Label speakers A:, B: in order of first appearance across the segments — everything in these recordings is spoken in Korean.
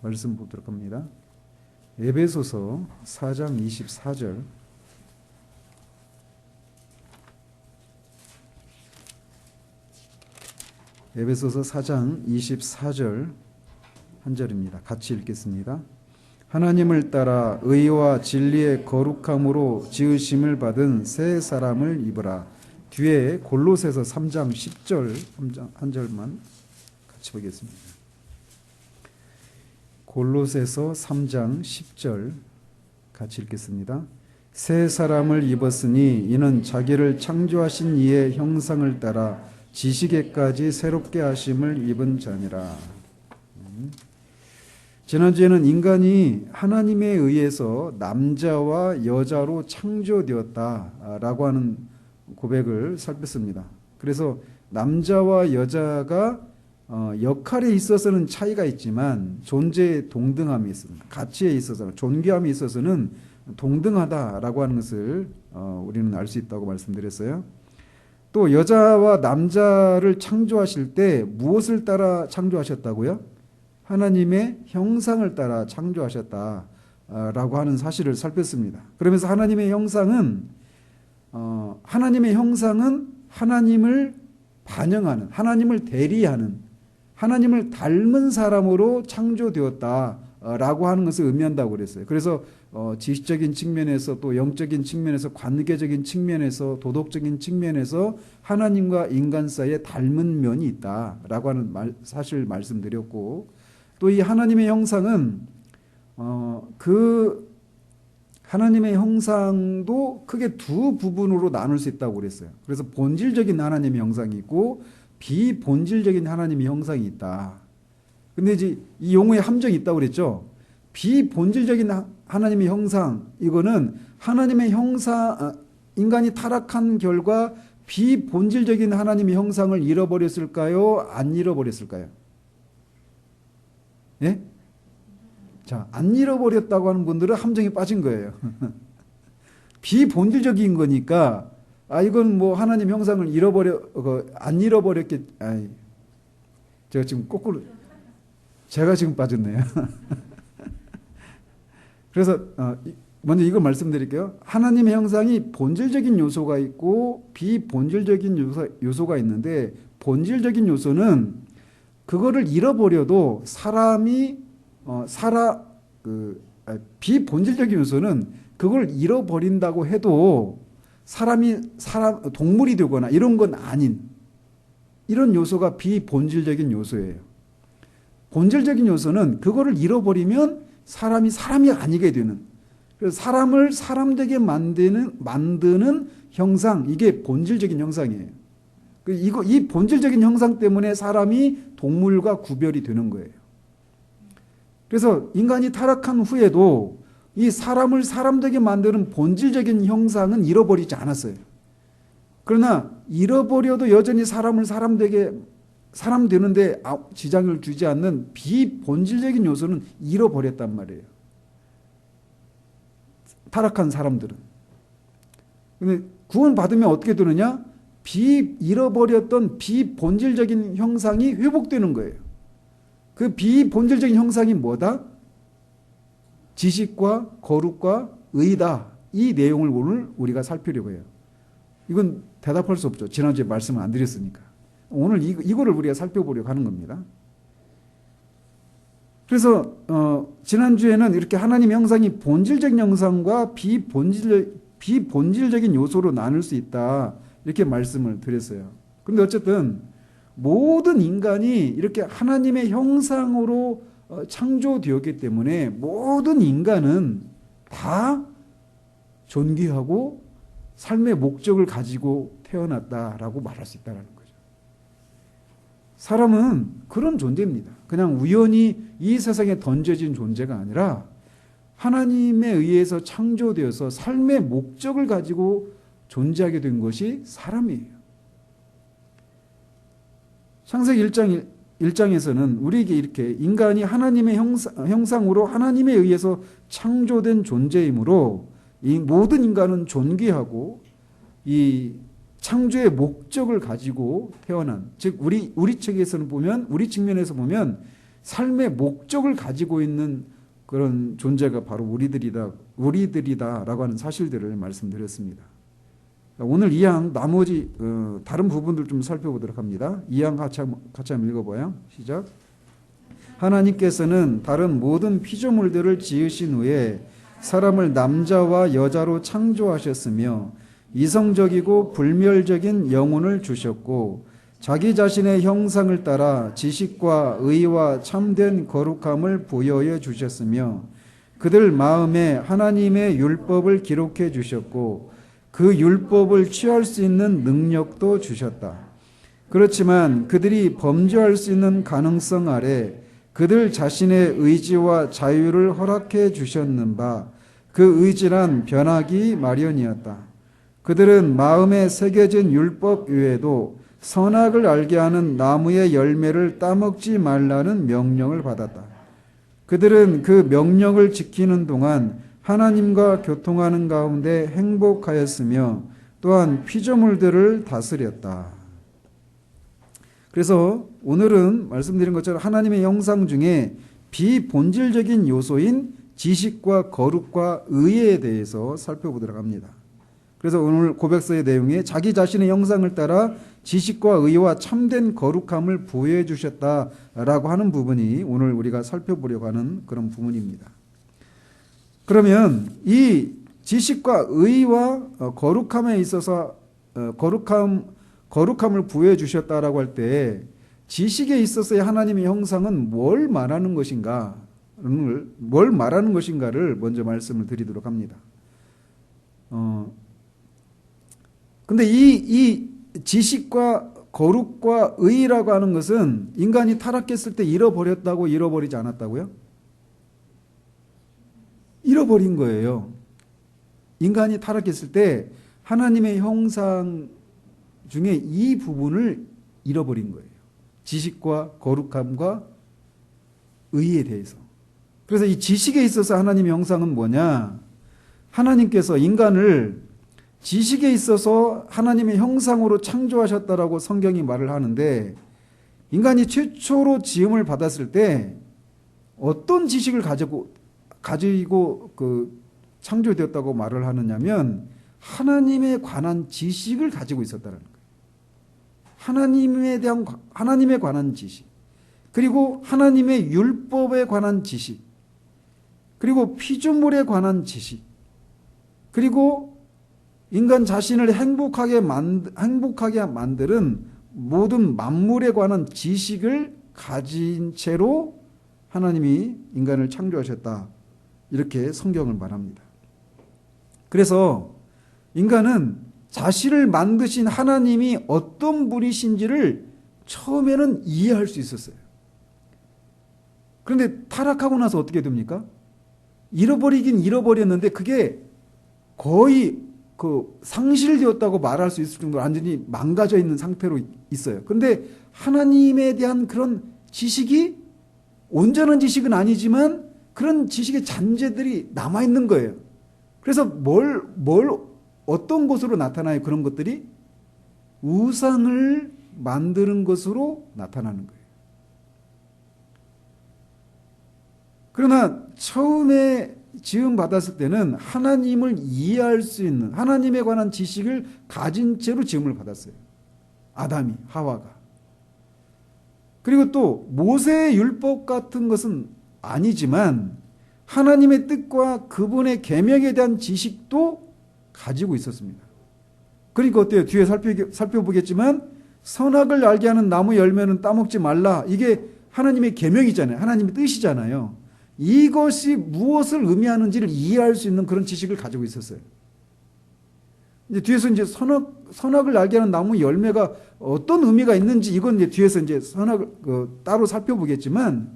A: 말씀 보도록 합니다. 에베소서 4장 24절. 에베소서 4장 24절 한 절입니다. 같이 읽겠습니다. 하나님을 따라 의와 진리의 거룩함으로 지으심을 받은 새 사람을 입으라. 뒤에 골로새서 3장 10절 한 절만 같이 보겠습니다. 골로새서 3장 10절 같이 읽겠습니다. 새 사람을 입었으니 이는 자기를 창조하신 이의 형상을 따라 지식에까지 새롭게 하심을 입은 자니라. 지난주에는 인간이 하나님에 의해서 남자와 여자로 창조되었다라고 하는 고백을 살폈습니다. 그래서 남자와 여자가 역할에 있어서는 차이가 있지만 존재의 동등함이 있습니다. 가치에 있어서는, 존귀함에 있어서는 동등하다라고 하는 것을 우리는 알 수 있다고 말씀드렸어요. 또 여자와 남자를 창조하실 때 무엇을 따라 창조하셨다고요? 하나님의 형상을 따라 창조하셨다라고 하는 사실을 살폈습니다. 그러면서 하나님의 형상은 하나님을 반영하는, 하나님을 대리하는, 하나님을 닮은 사람으로 창조되었다라고 하는 것을 의미한다고 그랬어요. 그래서 지식적인 측면에서 또 영적인 측면에서 관계적인 측면에서 도덕적인 측면에서 하나님과 인간 사이에 닮은 면이 있다라고 하는 사실을 말씀드렸고, 또 이 하나님의 형상은 그 하나님의 형상도 크게 두 부분으로 나눌 수 있다고 그랬어요. 그래서 본질적인 하나님의 형상이 있고 비본질적인 하나님의 형상이 있다. 근데 이제 이 용어에 함정이 있다고 그랬죠. 비본질적인 하나님의 형상, 이거는 하나님의 형상, 인간이 타락한 결과 비본질적인 하나님의 형상을 잃어버렸을까요? 안 잃어버렸을까요? 예? 자, 안 잃어버렸다고 하는 분들은 함정에 빠진 거예요. 비본질적인 거니까, 이건 뭐 하나님 형상을 안 잃어버렸겠, 제가 지금 거꾸로, 제가 지금 빠졌네요. 그래서, 먼저 이걸 말씀드릴게요. 하나님의 형상이 본질적인 요소가 있고, 비본질적인 요소가 있는데, 본질적인 요소는 그거를 잃어버려도 비본질적인 요소는 그걸 잃어버린다고 해도 동물이 되거나 이런 건 아닌, 이런 요소가 비본질적인 요소예요. 본질적인 요소는 그거를 잃어버리면 사람이 아니게 되는, 그래서 사람을 사람되게 만드는 형상, 이게 본질적인 형상이에요. 이 본질적인 형상 때문에 사람이 동물과 구별이 되는 거예요. 그래서 인간이 타락한 후에도 이 사람을 사람되게 만드는 본질적인 형상은 잃어버리지 않았어요. 그러나 잃어버려도 여전히 사람을 사람 되는데 지장을 주지 않는 비본질적인 요소는 잃어버렸단 말이에요. 타락한 사람들은. 근데 구원받으면 어떻게 되느냐? 잃어버렸던 비본질적인 형상이 회복되는 거예요. 그 비본질적인 형상이 뭐다? 지식과 거룩과 의다. 이 내용을 오늘 우리가 살피려고 해요. 이건 대답할 수 없죠. 지난주에 말씀을 안 드렸으니까. 오늘 이거를 우리가 살펴보려고 하는 겁니다. 그래서 지난주에는 이렇게 하나님의 형상이 본질적인 형상과 비본질적인 요소로 나눌 수 있다, 이렇게 말씀을 드렸어요. 그런데 어쨌든 모든 인간이 이렇게 하나님의 형상으로 창조되었기 때문에 모든 인간은 다 존귀하고 삶의 목적을 가지고 태어났다라고 말할 수 있다는 거죠. 사람은 그런 존재입니다. 그냥 우연히 이 세상에 던져진 존재가 아니라 하나님에 의해서 창조되어서 삶의 목적을 가지고 존재하게 된 것이 사람이에요. 창세기 1장에서는 우리에게 이렇게 인간이 하나님의 형상으로 하나님에 의해서 창조된 존재이므로 이 모든 인간은 존귀하고 이 창조의 목적을 가지고 태어난, 즉 우리 측에서는 보면, 우리 측면에서 보면 삶의 목적을 가지고 있는 그런 존재가 바로 우리들이다라고 하는 사실들을 말씀드렸습니다. 오늘 2장 나머지 다른 부분들 좀 살펴보도록 합니다. 2장 같이 한번 읽어봐요. 시작. 하나님께서는 다른 모든 피조물들을 지으신 후에 사람을 남자와 여자로 창조하셨으며 이성적이고 불멸적인 영혼을 주셨고 자기 자신의 형상을 따라 지식과 의와 참된 거룩함을 부여해 주셨으며 그들 마음에 하나님의 율법을 기록해 주셨고 그 율법을 취할 수 있는 능력도 주셨다. 그렇지만 그들이 범죄할 수 있는 가능성 아래 그들 자신의 의지와 자유를 허락해 주셨는 바 그 의지란 변하기 마련이었다. 그들은 마음에 새겨진 율법 외에도 선악을 알게 하는 나무의 열매를 따먹지 말라는 명령을 받았다. 그들은 그 명령을 지키는 동안 하나님과 교통하는 가운데 행복하였으며 또한 피조물들을 다스렸다. 그래서 오늘은 말씀드린 것처럼 하나님의 형상 중에 비본질적인 요소인 지식과 거룩과 의에 대해서 살펴보도록 합니다. 그래서 오늘 고백서의 내용에 자기 자신의 형상을 따라 지식과 의와 참된 거룩함을 부여해 주셨다라고 하는 부분이 오늘 우리가 살펴보려고 하는 그런 부분입니다. 그러면 이 지식과 의와 거룩함에 있어서 거룩함을 부여해 주셨다라고 할 때 지식에 있어서의 하나님의 형상은 뭘 말하는 것인가를 먼저 말씀을 드리도록 합니다. 근데 이 지식과 거룩과 의라고 하는 것은 인간이 타락했을 때 잃어버렸다고 잃어버리지 않았다고요? 잃어버린 거예요. 인간이 타락했을 때 하나님의 형상 중에 이 부분을 잃어버린 거예요. 지식과 거룩함과 의에 대해서. 그래서 이 지식에 있어서 하나님의 형상은 뭐냐? 하나님께서 인간을 지식에 있어서 하나님의 형상으로 창조하셨다라고 성경이 말을 하는데 인간이 최초로 지음을 받았을 때 어떤 지식을 가지고 창조되었다고 말을 하느냐면 하나님에 관한 지식을 가지고 있었다는 거예요. 하나님에 관한 지식, 그리고 하나님의 율법에 관한 지식, 그리고 피조물에 관한 지식, 그리고 인간 자신을 행복하게 만드는 모든 만물에 관한 지식을 가진 채로 하나님이 인간을 창조하셨다. 이렇게 성경을 말합니다. 그래서 인간은 자신을 만드신 하나님이 어떤 분이신지를 처음에는 이해할 수 있었어요. 그런데 타락하고 나서 어떻게 됩니까? 잃어버리긴 잃어버렸는데 그게 거의 상실되었다고 말할 수 있을 정도로 완전히 망가져 있는 상태로 있어요. 그런데 하나님에 대한 그런 지식이 온전한 지식은 아니지만 그런 지식의 잔재들이 남아있는 거예요. 그래서 어떤 것으로 나타나요? 그런 것들이 우상을 만드는 것으로 나타나는 거예요. 그러나 처음에 지음 받았을 때는 하나님을 이해할 수 있는 하나님에 관한 지식을 가진 채로 지음을 받았어요. 아담이, 하와가. 그리고 또 모세의 율법 같은 것은 아니지만 하나님의 뜻과 그분의 계명에 대한 지식도 가지고 있었습니다. 그러니까 어때요? 뒤에 살펴보겠지만 선악을 알게 하는 나무 열매는 따먹지 말라. 이게 하나님의 계명이잖아요. 하나님의 뜻이잖아요. 이것이 무엇을 의미하는지를 이해할 수 있는 그런 지식을 가지고 있었어요. 이제 뒤에서 이제 선악을 알게 하는 나무 열매가 어떤 의미가 있는지 이건 이제 뒤에서 이제 따로 살펴보겠지만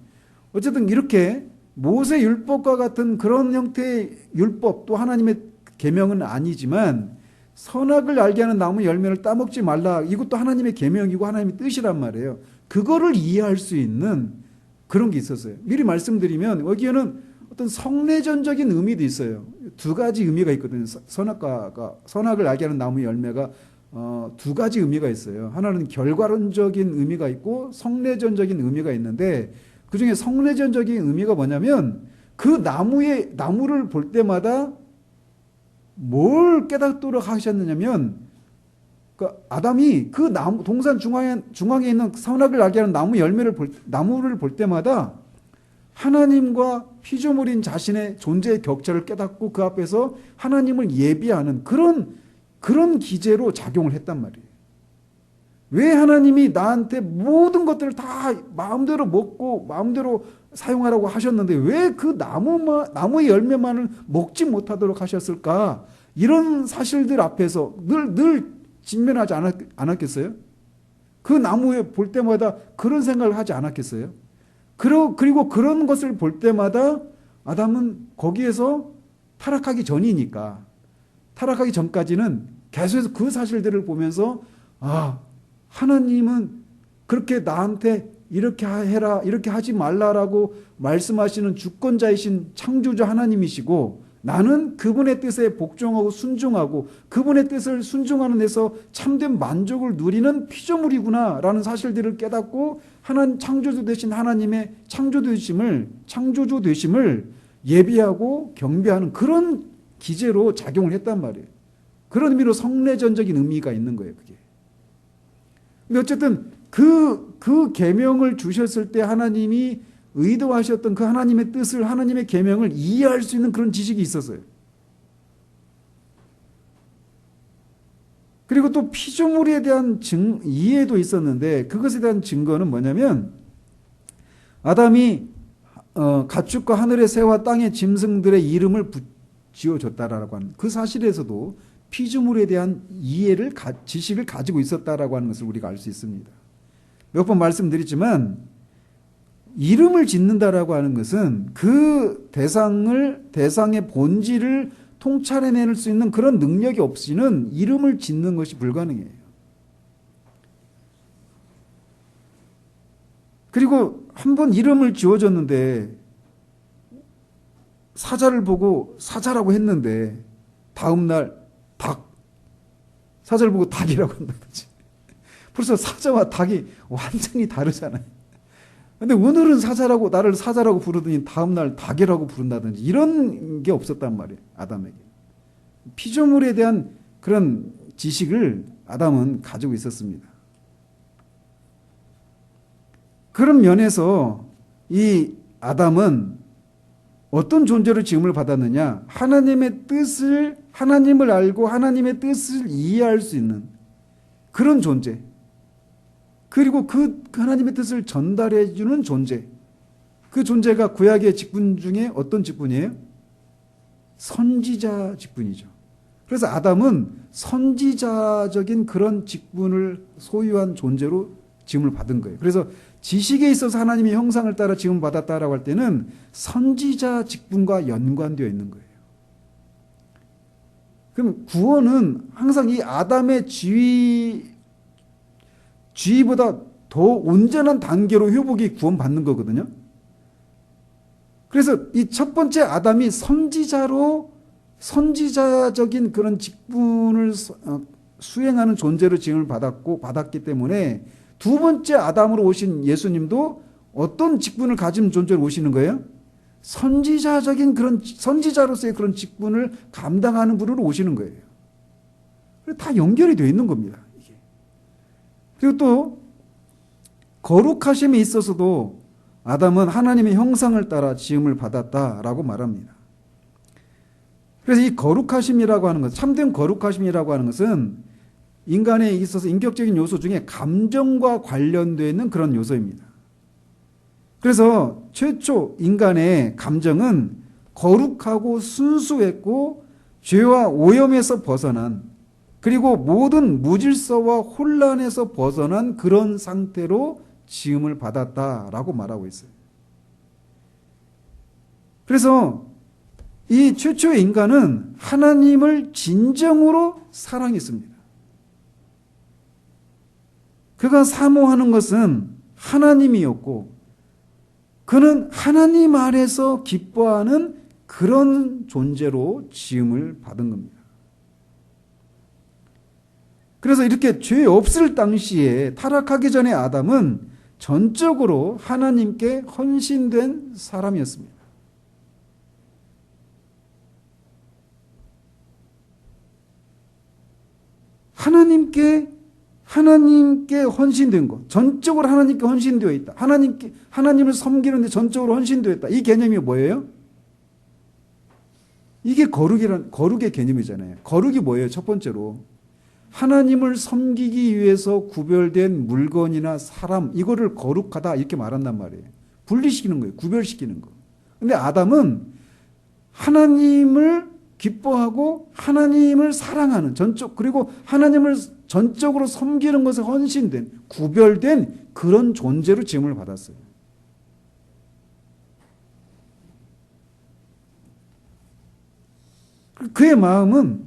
A: 어쨌든 이렇게 모세 율법과 같은 그런 형태의 율법 또 하나님의 계명은 아니지만 선악을 알게 하는 나무 열매를 따먹지 말라. 이것도 하나님의 계명이고 하나님의 뜻이란 말이에요. 그거를 이해할 수 있는 그런 게 있었어요. 미리 말씀드리면 여기에는 어떤 성내전적인 의미도 있어요. 두 가지 의미가 있거든요. 선악을 알게 하는 나무 열매가 두 가지 의미가 있어요. 하나는 결과론적인 의미가 있고 성내전적인 의미가 있는데 그 중에 성례전적인 의미가 뭐냐면 그 나무를 볼 때마다 뭘 깨닫도록 하셨느냐면 그 아담이 그 나무, 동산 중앙에 있는 선악을 알게 하는 나무를 볼 때마다 하나님과 피조물인 자신의 존재의 격차를 깨닫고 그 앞에서 하나님을 예비하는 그런 기제로 작용을 했단 말이에요. 왜 하나님이 나한테 모든 것들을 다 마음대로 먹고 마음대로 사용하라고 하셨는데 왜 그 나무의 열매만을 먹지 못하도록 하셨을까? 이런 사실들 앞에서 늘 직면하지 않았겠어요? 그 나무에 볼 때마다 그런 생각을 하지 않았겠어요? 그리고 그런 것을 볼 때마다 아담은 거기에서 타락하기 전이니까, 타락하기 전까지는 계속해서 그 사실들을 보면서 하나님은 그렇게 나한테 이렇게 해라, 이렇게 하지 말라라고 말씀하시는 주권자이신 창조자 하나님이시고, 나는 그분의 뜻에 복종하고 순종하고 그분의 뜻을 순종하는 데서 참된 만족을 누리는 피조물이구나라는 사실들을 깨닫고 하나님 창조주 되신 하나님의 창조주 되심을 예비하고 경배하는 그런 기제로 작용을 했단 말이에요. 그런 의미로 성례전적인 의미가 있는 거예요, 그게. 근데 어쨌든 그 계명을 주셨을 때 하나님이 의도하셨던 그 하나님의 뜻을, 하나님의 계명을 이해할 수 있는 그런 지식이 있었어요. 그리고 또 피조물에 대한 이해도 있었는데 그것에 대한 증거는 뭐냐면 아담이 가축과 하늘의 새와 땅의 짐승들의 이름을 지어줬다라고 하는 그 사실에서도 피조물에 대한 지식을 가지고 있었다라고 하는 것을 우리가 알 수 있습니다. 몇 번 말씀드렸지만 이름을 짓는다라고 하는 것은 그 대상의 본질을 통찰해낼 수 있는 그런 능력이 없이는 이름을 짓는 것이 불가능해요. 그리고 한번 이름을 지어줬는데 사자를 보고 사자라고 했는데 다음날 사자를 보고 닭이라고 한다든지 벌써 사자와 닭이 완전히 다르잖아요. 근데 오늘은 나를 사자라고 부르더니 다음날 닭이라고 부른다든지 이런 게 없었단 말이에요, 아담에게. 피조물에 대한 그런 지식을 아담은 가지고 있었습니다. 그런 면에서 이 아담은 어떤 존재로 지음을 받았느냐? 하나님을 알고 하나님의 뜻을 이해할 수 있는 그런 존재. 그리고 그 하나님의 뜻을 전달해 주는 존재. 그 존재가 구약의 직분 중에 어떤 직분이에요? 선지자 직분이죠. 그래서 아담은 선지자적인 그런 직분을 소유한 존재로 지음을 받은 거예요. 그래서 지식에 있어서 하나님의 형상을 따라 지음을 받았다라고 할 때는 선지자 직분과 연관되어 있는 거예요. 그럼 구원은 항상 이 아담의 지위보다 더 온전한 단계로 회복이 구원받는 거거든요. 그래서 이 첫 번째 아담이 선지자적인 그런 직분을 수행하는 존재로 지음을 받았기 때문에 두 번째 아담으로 오신 예수님도 어떤 직분을 가진 존재로 오시는 거예요? 선지자로서의 그런 직분을 감당하는 분으로 오시는 거예요. 다 연결이 되어 있는 겁니다. 이게. 그리고 또 거룩하심에 있어서도 아담은 하나님의 형상을 따라 지음을 받았다라고 말합니다. 그래서 이 거룩하심이라고 하는 것, 참된 거룩하심이라고 하는 것은 인간에 있어서 인격적인 요소 중에 감정과 관련되어 있는 그런 요소입니다. 그래서 최초 인간의 감정은 거룩하고 순수했고 죄와 오염에서 벗어난, 그리고 모든 무질서와 혼란에서 벗어난 그런 상태로 지음을 받았다라고 말하고 있어요. 그래서 이 최초의 인간은 하나님을 진정으로 사랑했습니다. 그가 사모하는 것은 하나님이었고 그는 하나님 안에서 기뻐하는 그런 존재로 지음을 받은 겁니다. 그래서 이렇게 죄 없을 당시에 타락하기 전에 아담은 전적으로 하나님께 헌신된 사람이었습니다. 하나님께 헌신된 것, 전적으로 하나님께 헌신되어 있다. 하나님을 섬기는데 전적으로 헌신되어 있다. 이 개념이 뭐예요? 이게 거룩의 개념이잖아요. 거룩이 뭐예요? 첫 번째로 하나님을 섬기기 위해서 구별된 물건이나 사람, 이거를 거룩하다 이렇게 말한단 말이에요. 분리시키는 거예요. 구별시키는 거. 근데 아담은 하나님을 기뻐하고 하나님을 사랑하는 그리고 하나님을 전적으로 섬기는 것에 헌신된, 구별된 그런 존재로 지음을 받았어요. 그의 마음은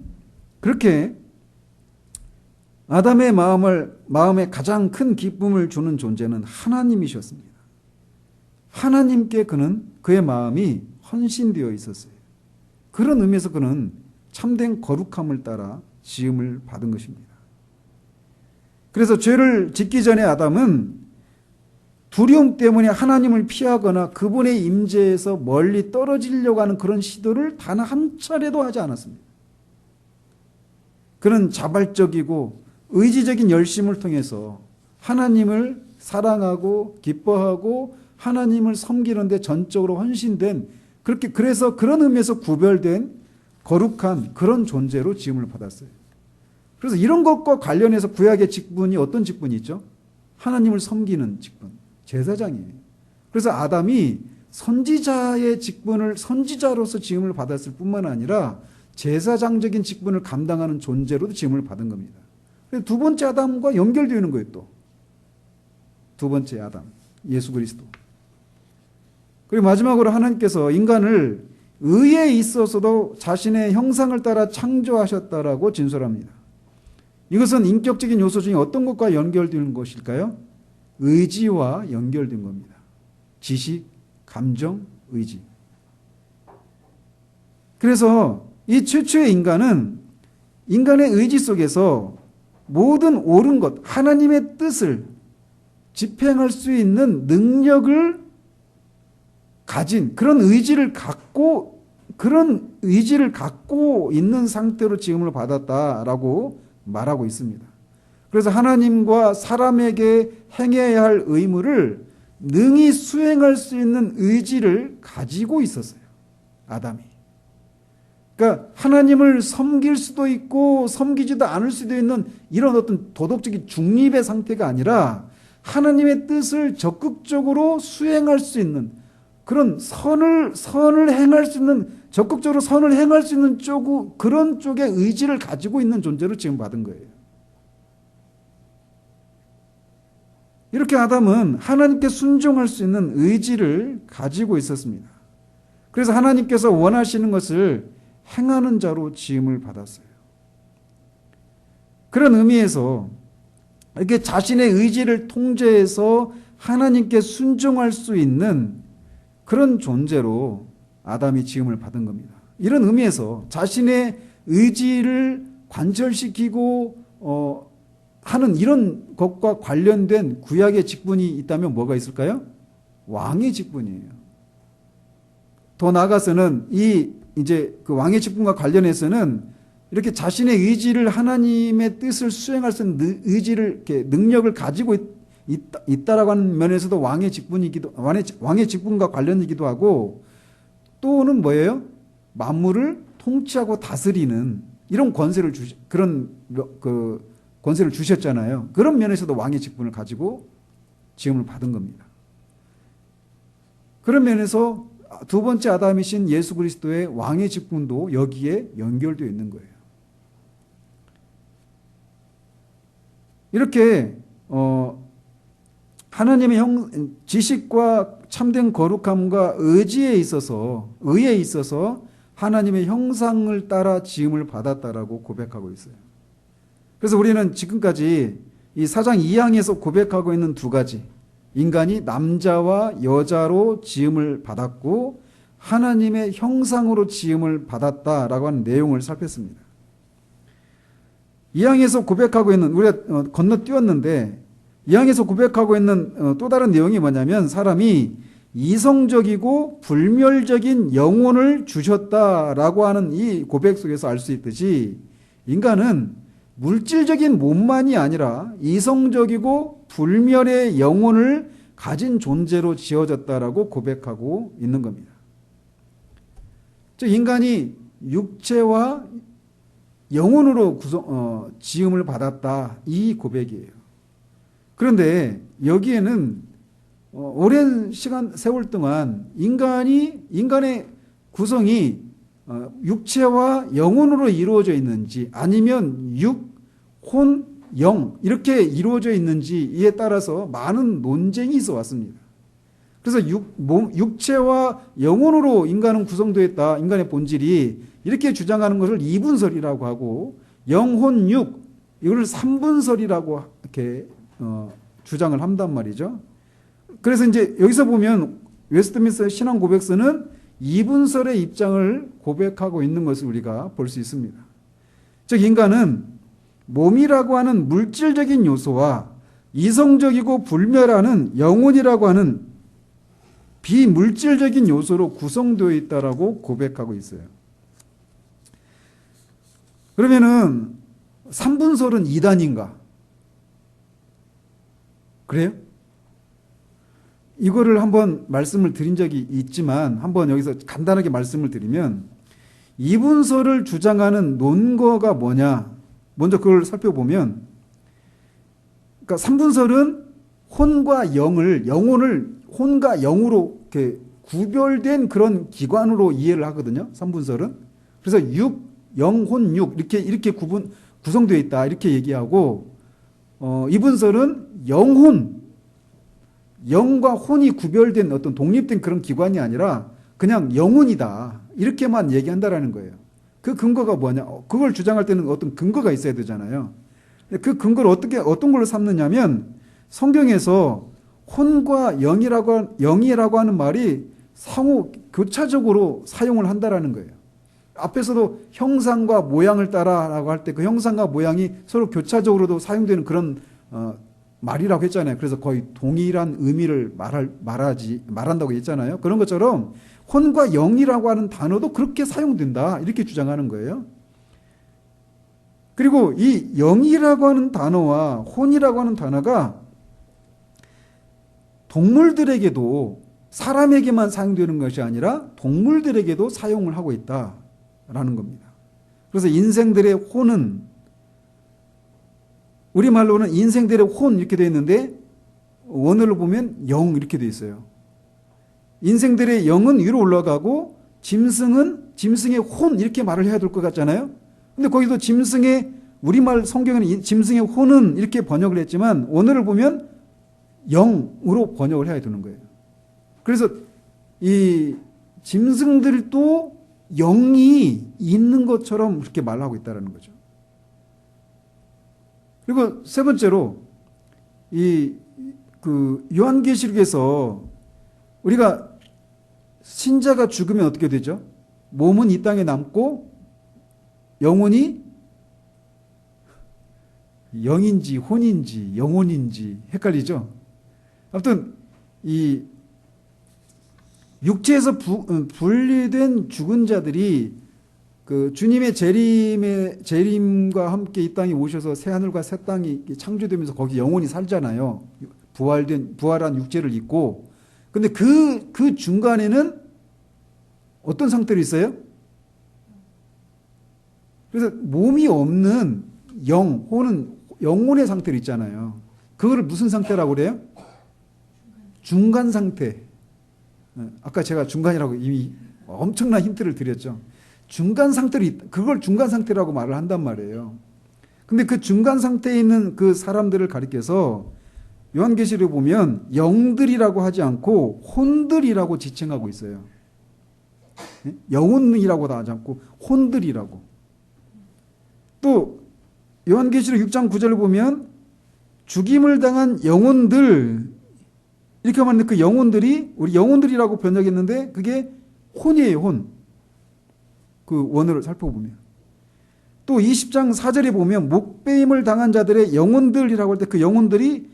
A: 그렇게 아담의 마음에 가장 큰 기쁨을 주는 존재는 하나님이셨습니다. 하나님께 그의 마음이 헌신되어 있었어요. 그런 의미에서 그는 참된 거룩함을 따라 지음을 받은 것입니다. 그래서 죄를 짓기 전에 아담은 두려움 때문에 하나님을 피하거나 그분의 임재에서 멀리 떨어지려고 하는 그런 시도를 단 한 차례도 하지 않았습니다. 그는 자발적이고 의지적인 열심을 통해서 하나님을 사랑하고 기뻐하고 하나님을 섬기는 데 전적으로 헌신된, 그래서 그런 의미에서 구별된 거룩한 그런 존재로 지음을 받았어요. 그래서 이런 것과 관련해서 구약의 직분이 어떤 직분이 있죠? 하나님을 섬기는 직분, 제사장이에요. 그래서 아담이 선지자의 직분을, 선지자로서 지음을 받았을 뿐만 아니라 제사장적인 직분을 감당하는 존재로도 지음을 받은 겁니다. 두 번째 아담과 연결되는 거예요. 또 두 번째 아담, 예수 그리스도. 그리고 마지막으로 하나님께서 인간을 의에 있어서도 자신의 형상을 따라 창조하셨다라고 진술합니다. 이것은 인격적인 요소 중에 어떤 것과 연결되는 것일까요? 의지와 연결된 겁니다. 지식, 감정, 의지. 그래서 이 최초의 인간은 인간의 의지 속에서 모든 옳은 것, 하나님의 뜻을 집행할 수 있는 능력을 가진 그런 의지를 갖고 있는 상태로 지음을 받았다라고 말하고 있습니다. 그래서 하나님과 사람에게 행해야 할 의무를 능히 수행할 수 있는 의지를 가지고 있었어요. 아담이. 그러니까 하나님을 섬길 수도 있고 섬기지도 않을 수도 있는 이런 어떤 도덕적인 중립의 상태가 아니라 하나님의 뜻을 적극적으로 수행할 수 있는 그런 선을 행할 수 있는, 적극적으로 선을 행할 수 있는 그런 쪽의 의지를 가지고 있는 존재로 지금 받은 거예요. 이렇게 아담은 하나님께 순종할 수 있는 의지를 가지고 있었습니다. 그래서 하나님께서 원하시는 것을 행하는 자로 지음을 받았어요. 그런 의미에서 이렇게 자신의 의지를 통제해서 하나님께 순종할 수 있는 그런 존재로 아담이 지음을 받은 겁니다. 이런 의미에서 자신의 의지를 관철시키고 하는 이런 것과 관련된 구약의 직분이 있다면 뭐가 있을까요? 왕의 직분이에요. 더 나아가서는 이제 그 왕의 직분과 관련해서는 이렇게 자신의 의지를 하나님의 뜻을 수행할 수 있는 의지를 이렇게 능력을 가지고 있다라고 하는 면에서도 왕의 직분과 관련이기도 하고, 또는 뭐예요? 만물을 통치하고 다스리는 이런 권세를 권세를 주셨잖아요. 그런 면에서도 왕의 직분을 가지고 지음을 받은 겁니다. 그런 면에서 두 번째 아담이신 예수 그리스도의 왕의 직분도 여기에 연결되어 있는 거예요. 이렇게 하나님의 지식과 참된 거룩함과 의에 있어서 하나님의 형상을 따라 지음을 받았다라고 고백하고 있어요. 그래서 우리는 지금까지 이 4장 2항에서 고백하고 있는 두 가지, 인간이 남자와 여자로 지음을 받았고 하나님의 형상으로 지음을 받았다라고 하는 내용을 살폈습니다. 2항에서 고백하고 있는, 우리가 건너뛰었는데 이항에서 고백하고 있는 또 다른 내용이 뭐냐면 사람이 이성적이고 불멸적인 영혼을 주셨다라고 하는 이 고백 속에서 알 수 있듯이 인간은 물질적인 몸만이 아니라 이성적이고 불멸의 영혼을 가진 존재로 지어졌다라고 고백하고 있는 겁니다. 즉 인간이 육체와 영혼으로 지음을 받았다 이 고백이에요. 그런데 여기에는 오랜 세월 동안 인간의 구성이 육체와 영혼으로 이루어져 있는지 아니면 육, 혼, 영 이렇게 이루어져 있는지에 따라서 많은 논쟁이 있어 왔습니다. 그래서 육체와 영혼으로 인간은 구성되어 있다. 인간의 본질이 이렇게 주장하는 것을 이분설이라고 하고 영혼, 육 이걸 삼분설이라고 이렇게 주장을 한단 말이죠. 그래서 이제 여기서 보면 웨스트민스터 신앙 고백서는 이분설의 입장을 고백하고 있는 것을 우리가 볼 수 있습니다. 즉 인간은 몸이라고 하는 물질적인 요소와 이성적이고 불멸하는 영혼이라고 하는 비물질적인 요소로 구성되어 있다라고 고백하고 있어요. 그러면은 삼분설은 이단인가? 그래요? 이거를 한번 말씀을 드린 적이 있지만 한번 여기서 간단하게 말씀을 드리면 이분설을 주장하는 논거가 뭐냐? 먼저 그걸 살펴보면 그러니까 삼분설은 혼과 영혼을 혼과 영으로 이렇게 구별된 그런 기관으로 이해를 하거든요. 삼분설은. 그래서 육, 영, 혼, 육 이렇게 구성되어 있다 이렇게 얘기하고 이분설은 영혼 영과 혼이 구별된 어떤 독립된 그런 기관이 아니라 그냥 영혼이다. 이렇게만 얘기한다라는 거예요. 그 근거가 뭐냐? 그걸 주장할 때는 어떤 근거가 있어야 되잖아요. 그 근거를 어떤 걸로 삼느냐면 성경에서 혼과 영이라고 하는 말이 상호 교차적으로 사용을 한다라는 거예요. 앞에서도 형상과 모양을 따라라고 할 때 그 형상과 모양이 서로 교차적으로도 사용되는 그런 말이라고 했잖아요. 그래서 거의 동일한 의미를 말한다고 했잖아요. 그런 것처럼 혼과 영이라고 하는 단어도 그렇게 사용된다. 이렇게 주장하는 거예요. 그리고 이 영이라고 하는 단어와 혼이라고 하는 단어가 동물들에게도 사람에게만 사용되는 것이 아니라 동물들에게도 사용을 하고 있다라는 겁니다. 그래서 인생들의 혼은 우리말로는 인생들의 혼 이렇게 되어 있는데 원어로 보면 영 이렇게 되어 있어요. 인생들의 영은 위로 올라가고 짐승의 혼 이렇게 말을 해야 될 것 같잖아요. 근데 거기도 우리말 성경에는 짐승의 혼은 이렇게 번역을 했지만 원어를 보면 영으로 번역을 해야 되는 거예요. 그래서 이 짐승들도 영이 있는 것처럼 그렇게 말하고 있다는 거죠. 그리고 세 번째로 요한계시록에서 우리가 신자가 죽으면 어떻게 되죠? 몸은 이 땅에 남고 영혼이 영인지 혼인지 영혼인지 헷갈리죠? 아무튼 이 육체에서 분리된 죽은 자들이 그 주님의 재림과 함께 이 땅에 오셔서 새 하늘과 새 땅이 창조되면서 거기 영혼이 살잖아요. 부활한 육체를 입고. 근데 그 중간에는 어떤 상태로 있어요? 그래서 몸이 없는 영혼의 상태로 있잖아요. 그거를 무슨 상태라고 그래요? 중간 상태. 아까 제가 중간이라고 이미 엄청난 힌트를 드렸죠. 중간 상태로 그걸 중간 상태라고 말을 한단 말이에요. 근데 그 중간 상태에 있는 그 사람들을 가리켜서 요한계시록에 보면 영들이라고 하지 않고 혼들이라고 지칭하고 있어요. 영혼이라고도 하지 않고 혼들이라고. 또 요한계시록 6장 9절을 보면 죽임을 당한 영혼들 이렇게 말하는데 그 영혼들이 우리 영혼들이라고 번역했는데 그게 혼이에요. 혼. 그 원어를 살펴보면. 또 20장 4절에 보면 목배임을 당한 자들의 영혼들이라고 할 때 그 영혼들이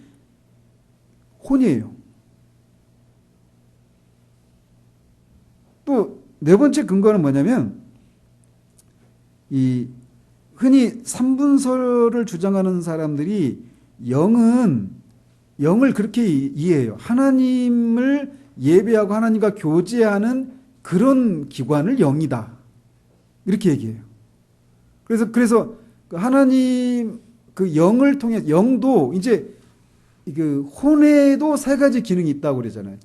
A: 혼이에요. 또 네 번째 근거는 뭐냐면 이 흔히 삼분설을 주장하는 사람들이 영을 그렇게 이해해요. 하나님을 예배하고 하나님과 교제하는 그런 기관을 영이다. 이렇게 얘기해요. 그래서 하나님 그 영을 통해 영도 이제 그 혼에도 세 가지 기능이 있다고 그러잖아요.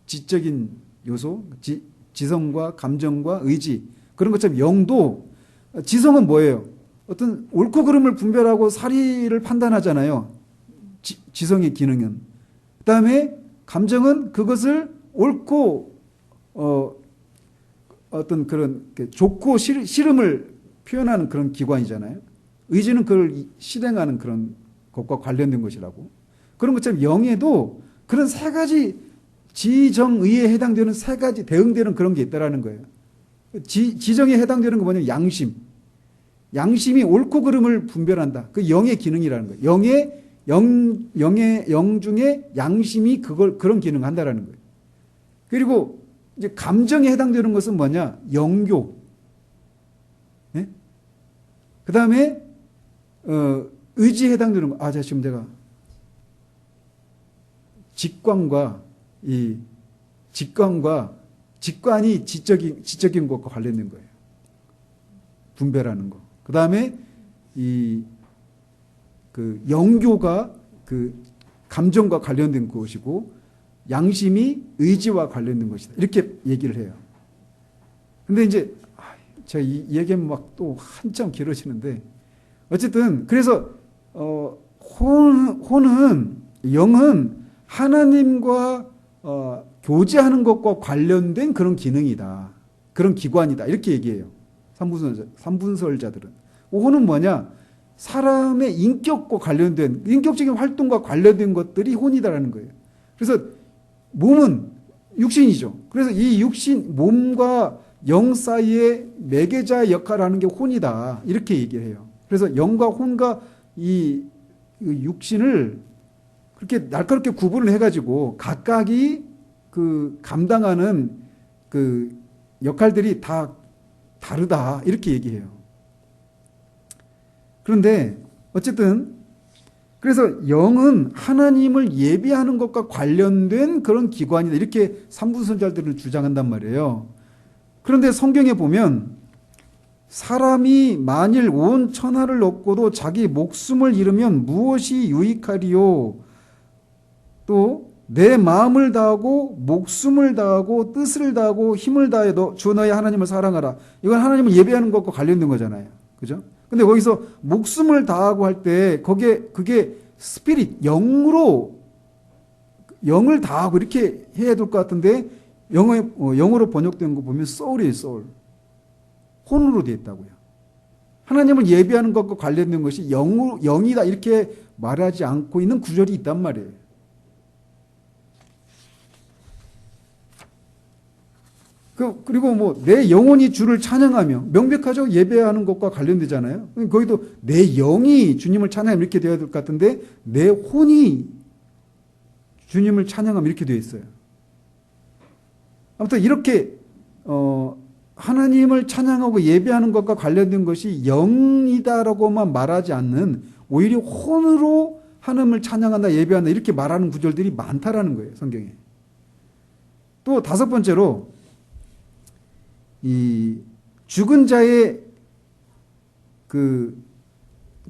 A: 지적인 요소, 지성과 감정과 의지. 그런 것처럼 영도 지성은 뭐예요? 어떤 옳고 그름을 분별하고 사리를 판단하잖아요. 지성의 기능은. 그다음에 감정은 그것을 옳고 어떤 그런 좋고 싫음을 표현하는 그런 기관이잖아요. 의지는 그걸 실행하는 그런 것과 관련된 것이라고. 그런 것처럼 영에도 그런 세 가지 지정의에 해당되는 세 가지 대응되는 그런 게 있다라는 거예요. 지정에 해당되는 거 뭐냐면 양심. 양심이 옳고 그름을 분별한다. 그 영의 기능이라는 거예요. 영 중에 양심이 그런 기능을 한다라는 거예요. 그리고 이제 감정에 해당되는 것은 뭐냐? 영교. 네? 그 다음에, 의지에 해당되는 거. 제가 지금 직관이 지적인 것과 관련된 거예요. 분별하는 거. 그 다음에 그 영교가 그 감정과 관련된 것이고 양심이 의지와 관련된 것이다. 이렇게 얘기를 해요. 근데 이제 제가 이 얘기하면 막 또 한참 길어지는데 어쨌든 그래서 영은 하나님과 교제하는 것과 관련된 그런 기능이다. 그런 기관이다. 이렇게 얘기해요. 삼분설자들은. 혼은 뭐냐? 사람의 인격과 관련된 인격적인 활동과 관련된 것들이 혼이다라는 거예요. 그래서 몸은 육신이죠. 그래서 이 육신 몸과 영 사이의 매개자의 역할을 하는 게 혼이다. 이렇게 얘기를 해요. 그래서 영과 혼과 이 육신을 그렇게 날카롭게 구분을 해가지고 각각이 그 감당하는 그 역할들이 다 다르다. 이렇게 얘기해요. 그런데 어쨌든 그래서 영은 하나님을 예배하는 것과 관련된 그런 기관이다. 이렇게 삼분선자들을 주장한단 말이에요. 그런데 성경에 보면 사람이 만일 온 천하를 얻고도 자기 목숨을 잃으면 무엇이 유익하리요? 또 내 마음을 다하고 목숨을 다하고 뜻을 다하고 힘을 다해 주 너의 하나님을 사랑하라. 이건 하나님을 예배하는 것과 관련된 거잖아요. 그죠? 근데 거기서 목숨을 다하고 할 때 그게 스피릿 영을 다하고 이렇게 해야 될 것 같은데 영어로 번역된 거 보면 soul이에요. soul. 혼으로 되어 있다고요. 하나님을 예배하는 것과 관련된 것이 영이다 이렇게 말하지 않고 있는 구절이 있단 말이에요. 그리고 뭐 내 영혼이 주를 찬양하며 명백하죠. 예배하는 것과 관련되잖아요. 거기도 내 영이 주님을 찬양하며 이렇게 되어야 될 것 같은데 내 혼이 주님을 찬양하며 이렇게 되어 있어요. 아무튼 이렇게 하나님을 찬양하고 예배하는 것과 관련된 것이 영이다라고만 말하지 않는 오히려 혼으로 하나님을 찬양한다 예배한다 이렇게 말하는 구절들이 많다라는 거예요. 성경에. 또 다섯 번째로 이 죽은 자의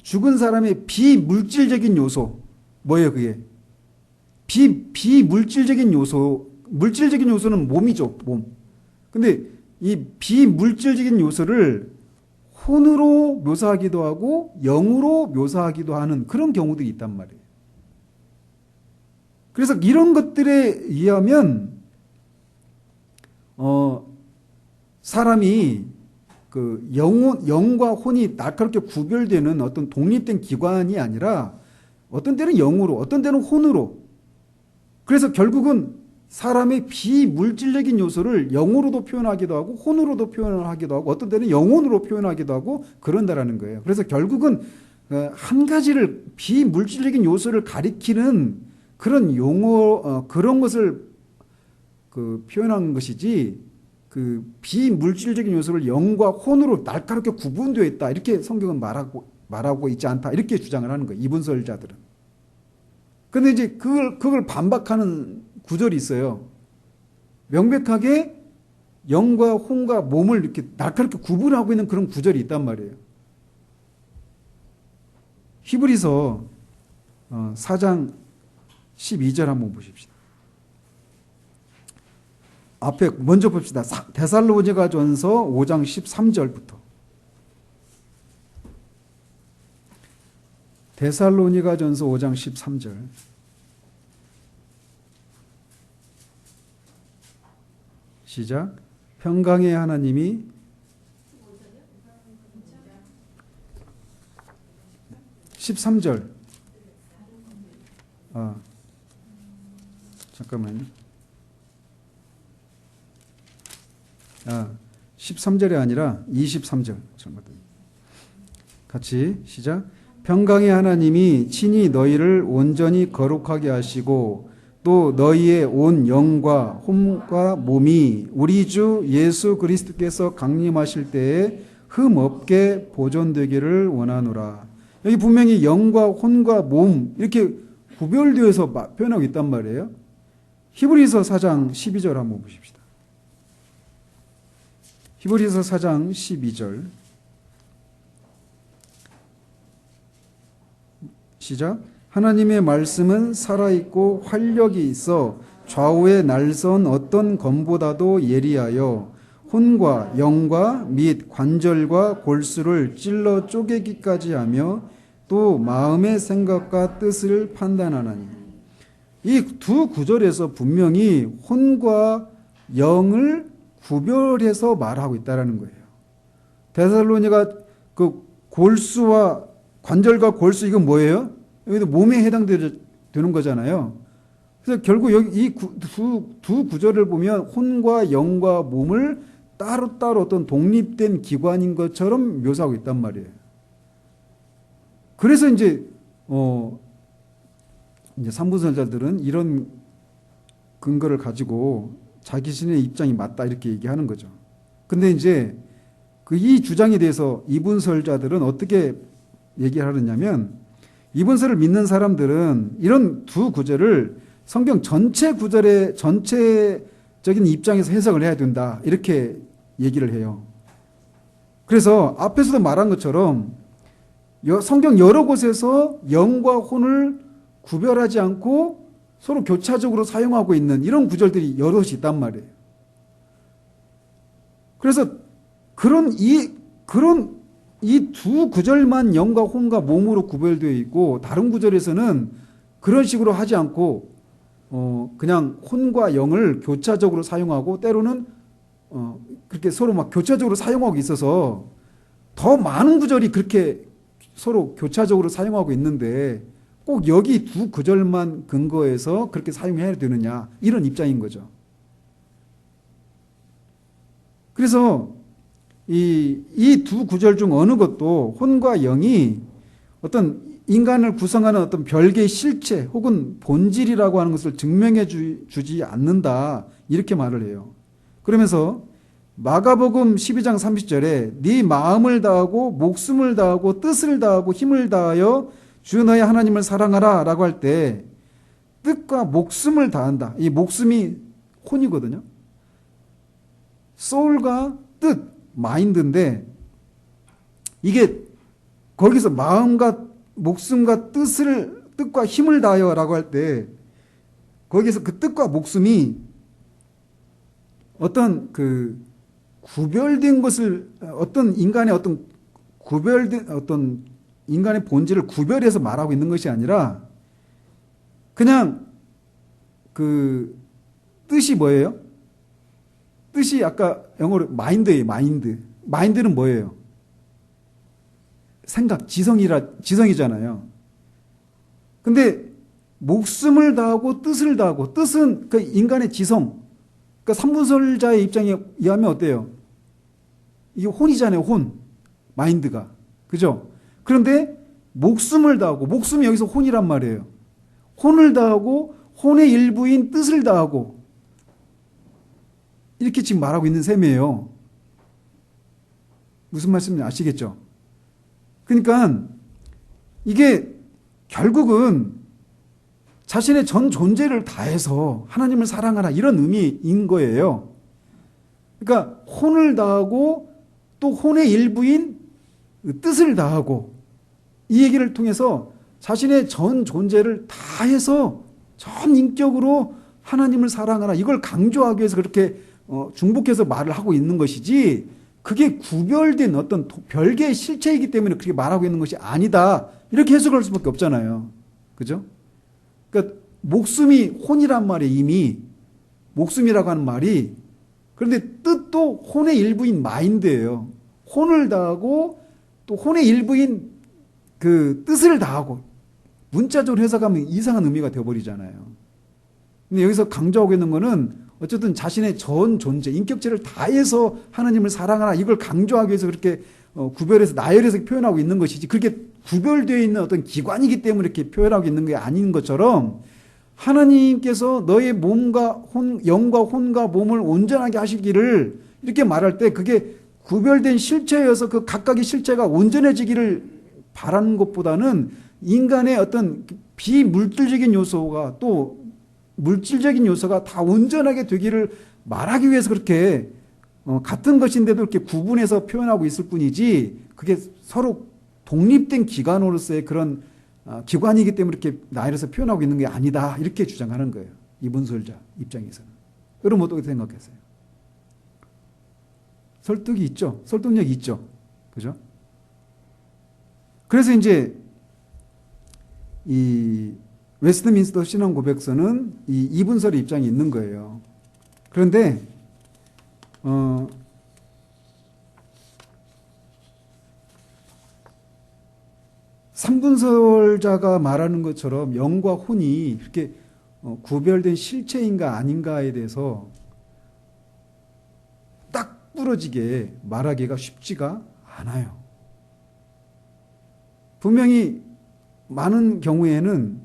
A: 죽은 사람의 비물질적인 요소 뭐예요 그게? 비물질적인 요소 물질적인 요소는 몸이죠. 몸. 근데 이 비물질적인 요소를 혼으로 묘사하기도 하고 영으로 묘사하기도 하는 그런 경우들이 있단 말이에요. 그래서 이런 것들에 의하면 사람이 그 영과 혼이 날카롭게 구별되는 어떤 독립된 기관이 아니라 어떤 때는 영으로, 어떤 때는 혼으로. 그래서 결국은 사람의 비물질적인 요소를 영으로도 표현하기도 하고 혼으로도 표현을 하기도 하고 어떤 때는 영혼으로 표현하기도 하고 그런다라는 거예요. 그래서 결국은 한 가지를 비물질적인 요소를 가리키는 그런 용어, 그런 것을 표현한 것이지, 비물질적인 요소를 영과 혼으로 날카롭게 구분되어 있다. 이렇게 성경은 말하고 있지 않다. 이렇게 주장을 하는 거예요. 이분설자들은. 근데 이제 그걸 반박하는 구절이 있어요. 명백하게 영과 혼과 몸을 이렇게 날카롭게 구분하고 있는 그런 구절이 있단 말이에요. 히브리서 4장 12절 한번 보십시다. 앞에 먼저 봅시다. 데살로니가전서 5장 13절부터. 데살로니가전서 5장 13절. 시작. 평강의 하나님이 13절. 잠깐만요. 13절이 아니라 23절. 같이 시작. 평강의 하나님이 친히 너희를 온전히 거룩하게 하시고 또 너희의 온 영과 혼과 몸이 우리 주 예수 그리스도께서 강림하실 때에 흠 없게 보존되기를 원하노라. 여기 분명히 영과 혼과 몸 이렇게 구별되어서 표현하고 있단 말이에요. 히브리서 4장 12절 한번 보십시다. 히브리서 4장 12절. 시작. 하나님의 말씀은 살아있고 활력이 있어 좌우에 날선 어떤 검보다도 예리하여 혼과 영과 및 관절과 골수를 찔러 쪼개기까지 하며 또 마음의 생각과 뜻을 판단하나니. 이 두 구절에서 분명히 혼과 영을 구별해서 말하고 있다는 거예요. 데살로니가 골수와 관절과 골수 이건 뭐예요? 여기도 몸에 해당되는 거잖아요. 그래서 결국 여기 이 두 구절을 보면 혼과 영과 몸을 따로따로 어떤 독립된 기관인 것처럼 묘사하고 있단 말이에요. 그래서 이제 삼분설자들은 이런 근거를 가지고 자기 신의 입장이 맞다 이렇게 얘기하는 거죠. 근데 이제 이 주장에 대해서 이분설자들은 어떻게 얘기를 하느냐면, 이분설을 믿는 사람들은 이런 두 구절을 성경 전체 구절의 전체적인 입장에서 해석을 해야 된다 이렇게 얘기를 해요. 그래서 앞에서도 말한 것처럼 성경 여러 곳에서 영과 혼을 구별하지 않고 서로 교차적으로 사용하고 있는 이런 구절들이 여럿이 있단 말이에요. 그래서 그런 이 두 구절만 영과 혼과 몸으로 구별되어 있고 다른 구절에서는 그런 식으로 하지 않고 그냥 혼과 영을 교차적으로 사용하고 때로는 그렇게 서로 막 교차적으로 사용하고 있어서 더 많은 구절이 그렇게 서로 교차적으로 사용하고 있는데 꼭 여기 두 구절만 근거해서 그렇게 사용해야 되느냐 이런 입장인 거죠. 그래서 이 두 구절 중 어느 것도 혼과 영이 어떤 인간을 구성하는 어떤 별개의 실체 혹은 본질이라고 하는 것을 증명해 주지 않는다 이렇게 말을 해요. 그러면서 마가복음 12장 30절에 네 마음을 다하고 목숨을 다하고 뜻을 다하고 힘을 다하여 주 너의 하나님을 사랑하라 라고 할 때 뜻과 목숨을 다한다. 이 목숨이 혼이거든요. soul과 뜻 마인드인데 이게 거기서 마음과 목숨과 뜻과 힘을 다하여 라고 할 때 거기서 그 뜻과 목숨이 어떤 구별된 것을 어떤 인간의 어떤 구별된 어떤 인간의 본질을 구별해서 말하고 있는 것이 아니라 그냥 뜻이 뭐예요? 뜻이 아까 영어로 마인드예요. 마인드는 뭐예요? 생각, 지성이잖아요. 근데 목숨을 다하고 뜻을 다하고 뜻은 그 인간의 지성. 그러니까 삼분설자의 입장에 의하면 어때요? 이게 혼이잖아요. 혼. 마인드가. 그죠? 그런데 목숨을 다하고 목숨이 여기서 혼이란 말이에요. 혼을 다하고 혼의 일부인 뜻을 다하고 이렇게 지금 말하고 있는 셈이에요. 무슨 말씀인지 아시겠죠? 그러니까 이게 결국은 자신의 전 존재를 다해서 하나님을 사랑하라 이런 의미인 거예요. 그러니까 혼을 다하고 또 혼의 일부인 뜻을 다하고 이 얘기를 통해서 자신의 전 존재를 다해서 전 인격으로 하나님을 사랑하라 이걸 강조하기 위해서 그렇게 중복해서 말을 하고 있는 것이지 그게 구별된 어떤 별개의 실체이기 때문에 그렇게 말하고 있는 것이 아니다 이렇게 해석할 수밖에 없잖아요. 그죠? 그러니까 목숨이 혼이란 말에 이미 목숨이라고 하는 말이 그런데 뜻도 혼의 일부인 마인드예요. 혼을 다하고 또 혼의 일부인 그 뜻을 다하고 문자적으로 해석하면 이상한 의미가 되어버리잖아요. 근데 여기서 강조하고 있는 거는 어쨌든 자신의 전 존재, 인격체를 다해서 하나님을 사랑하라 이걸 강조하기 위해서 그렇게 구별해서 나열해서 표현하고 있는 것이지 그렇게 구별되어 있는 어떤 기관이기 때문에 이렇게 표현하고 있는 게 아닌 것처럼 하나님께서 너의 몸과 영과 혼과 몸을 온전하게 하시기를 이렇게 말할 때 그게 구별된 실체여서 그 각각의 실체가 온전해지기를 바라는 것보다는 인간의 어떤 비물질적인 요소가 또 물질적인 요소가 다 온전하게 되기를 말하기 위해서 그렇게 같은 것인데도 이렇게 구분해서 표현하고 있을 뿐이지 그게 서로 독립된 기관으로서의 그런 기관이기 때문에 이렇게 나열해서 표현하고 있는 게 아니다 이렇게 주장하는 거예요. 이분설자 입장에서는. 여러분 어떻게 생각하세요? 설득이 있죠. 설득력이 있죠. 그죠? 그래서 이제 이 웨스트민스터 신앙 고백서는 이 이분설의 입장이 있는 거예요. 그런데 삼분설자가 말하는 것처럼 영과 혼이 이렇게 구별된 실체인가 아닌가에 대해서 딱 부러지게 말하기가 쉽지가 않아요. 분명히 많은 경우에는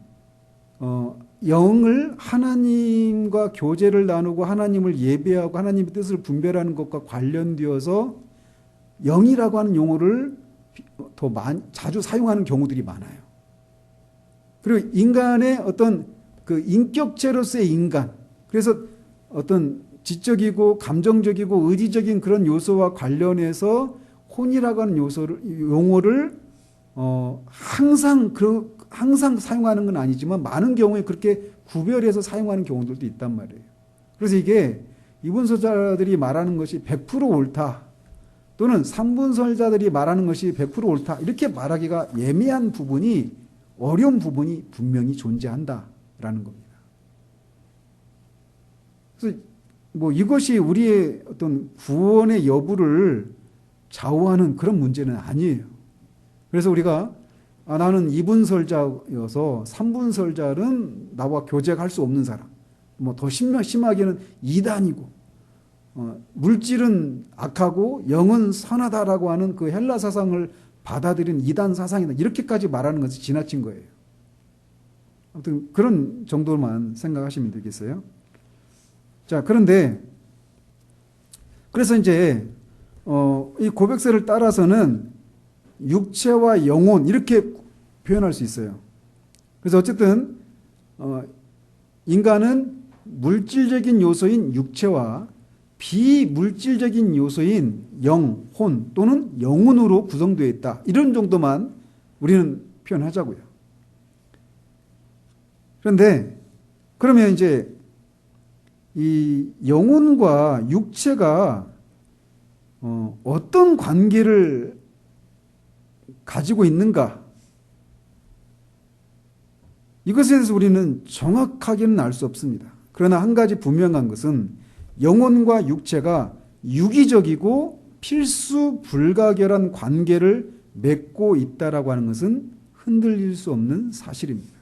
A: 영을 하나님과 교제를 나누고 하나님을 예배하고 하나님의 뜻을 분별하는 것과 관련되어서 영이라고 하는 용어를 더 자주 사용하는 경우들이 많아요. 그리고 인간의 어떤 그 인격체로서의 인간, 그래서 어떤 지적이고 감정적이고 의지적인 그런 요소와 관련해서 혼이라고 하는 용어를 항상 사용하는 건 아니지만 많은 경우에 그렇게 구별해서 사용하는 경우들도 있단 말이에요. 그래서 이게 이분설자들이 말하는 것이 100% 옳다 또는 삼분설자들이 말하는 것이 100% 옳다 이렇게 말하기가 예매한 부분이 어려운 부분이 분명히 존재한다라는 겁니다. 그래서 뭐 이것이 우리의 어떤 구원의 여부를 좌우하는 그런 문제는 아니에요. 그래서 우리가 나는 이분설자여서 삼분설자는 나와 교제가 할 수 없는 사람. 뭐 더 심하게는 이단이고 물질은 악하고 영은 선하다라고 하는 그 헬라 사상을 받아들인 이단 사상이다. 이렇게까지 말하는 것이 지나친 거예요. 아무튼 그런 정도만 생각하시면 되겠어요. 자, 그런데 그래서 이제 이 고백서를 따라서는 육체와 영혼 이렇게 표현할 수 있어요. 그래서 어쨌든 인간은 물질적인 요소인 육체와 비물질적인 요소인 영, 혼 또는 영혼으로 구성되어 있다. 이런 정도만 우리는 표현하자고요. 그런데 그러면 이제 이 영혼과 육체가 어떤 관계를 가지고 있는가? 이것에 대해서 우리는 정확하게는 알 수 없습니다. 그러나 한 가지 분명한 것은 영혼과 육체가 유기적이고 필수 불가결한 관계를 맺고 있다라고 하는 것은 흔들릴 수 없는 사실입니다.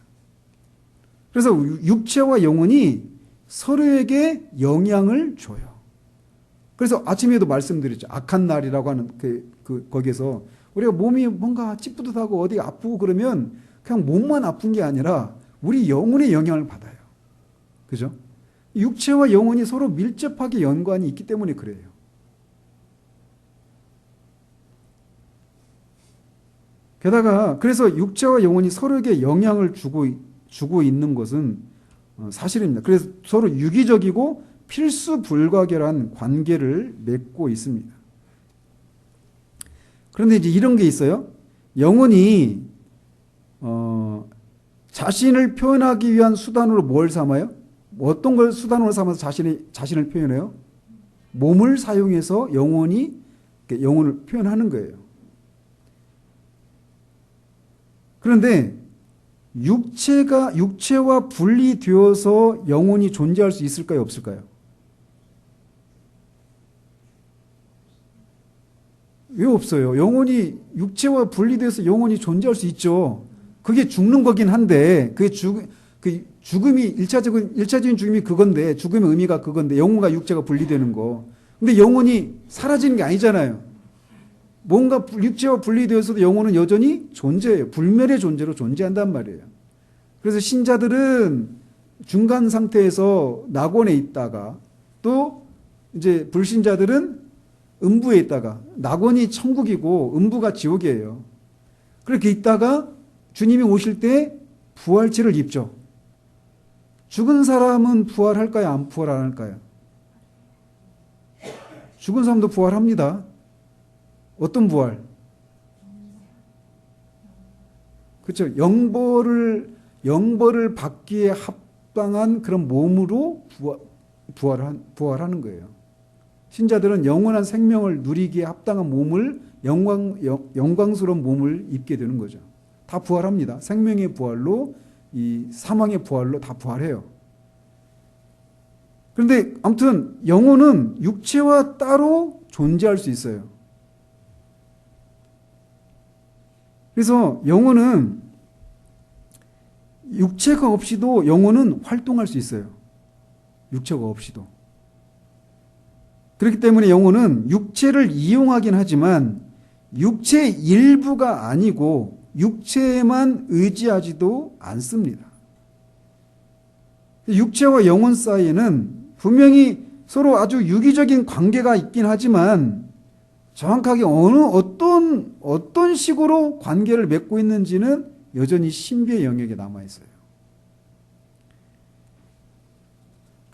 A: 그래서 육체와 영혼이 서로에게 영향을 줘요. 그래서 아침에도 말씀드렸죠. 악한 날이라고 하는 거기에서 우리가 몸이 뭔가 찌뿌듯하고 어디 아프고 그러면 그냥 몸만 아픈 게 아니라 우리 영혼의 영향을 받아요. 그죠? 육체와 영혼이 서로 밀접하게 연관이 있기 때문에 그래요. 게다가 그래서 육체와 영혼이 서로에게 영향을 주고 있는 것은 사실입니다. 그래서 서로 유기적이고 필수 불가결한 관계를 맺고 있습니다. 그런데 이제 이런 게 있어요. 영혼이 자신을 표현하기 위한 수단으로 뭘 삼아요? 어떤 걸 수단으로 삼아서 자신을 표현해요? 몸을 사용해서 영혼을 표현하는 거예요. 그런데 육체와 분리되어서 영혼이 존재할 수 있을까요? 없을까요? 왜 없어요? 영혼이 육체와 분리돼서 영혼이 존재할 수 있죠. 그게 죽는 거긴 한데 그게 죽음이 1차적인 죽음이 그건데 죽음의 의미가 그건데 영혼과 육체가 분리되는 거. 근데 영혼이 사라지는 게 아니잖아요. 뭔가 육체와 분리되어서도 영혼은 여전히 존재해요. 불멸의 존재로 존재한단 말이에요. 그래서 신자들은 중간 상태에서 낙원에 있다가 또 이제 불신자들은 음부에 있다가 낙원이 천국이고 음부가 지옥이에요. 그렇게 있다가 주님이 오실 때 부활체를 입죠. 죽은 사람은 부활할까요? 안 부활 안 할까요? 죽은 사람도 부활합니다. 어떤 부활? 그렇죠. 영벌을 받기에 합당한 그런 몸으로 부활하는 거예요. 신자들은 영원한 생명을 누리기에 합당한 몸을 영광스러운 몸을 입게 되는 거죠. 다 부활합니다. 생명의 부활로 이 사망의 부활로 다 부활해요. 그런데 아무튼 영혼은 육체와 따로 존재할 수 있어요. 그래서 영혼은 육체가 없이도 영혼은 활동할 수 있어요. 육체가 없이도. 그렇기 때문에 영혼은 육체를 이용하긴 하지만 육체의 일부가 아니고 육체에만 의지하지도 않습니다. 육체와 영혼 사이에는 분명히 서로 아주 유기적인 관계가 있긴 하지만 정확하게 어떤 식으로 관계를 맺고 있는지는 여전히 신비의 영역에 남아 있어요.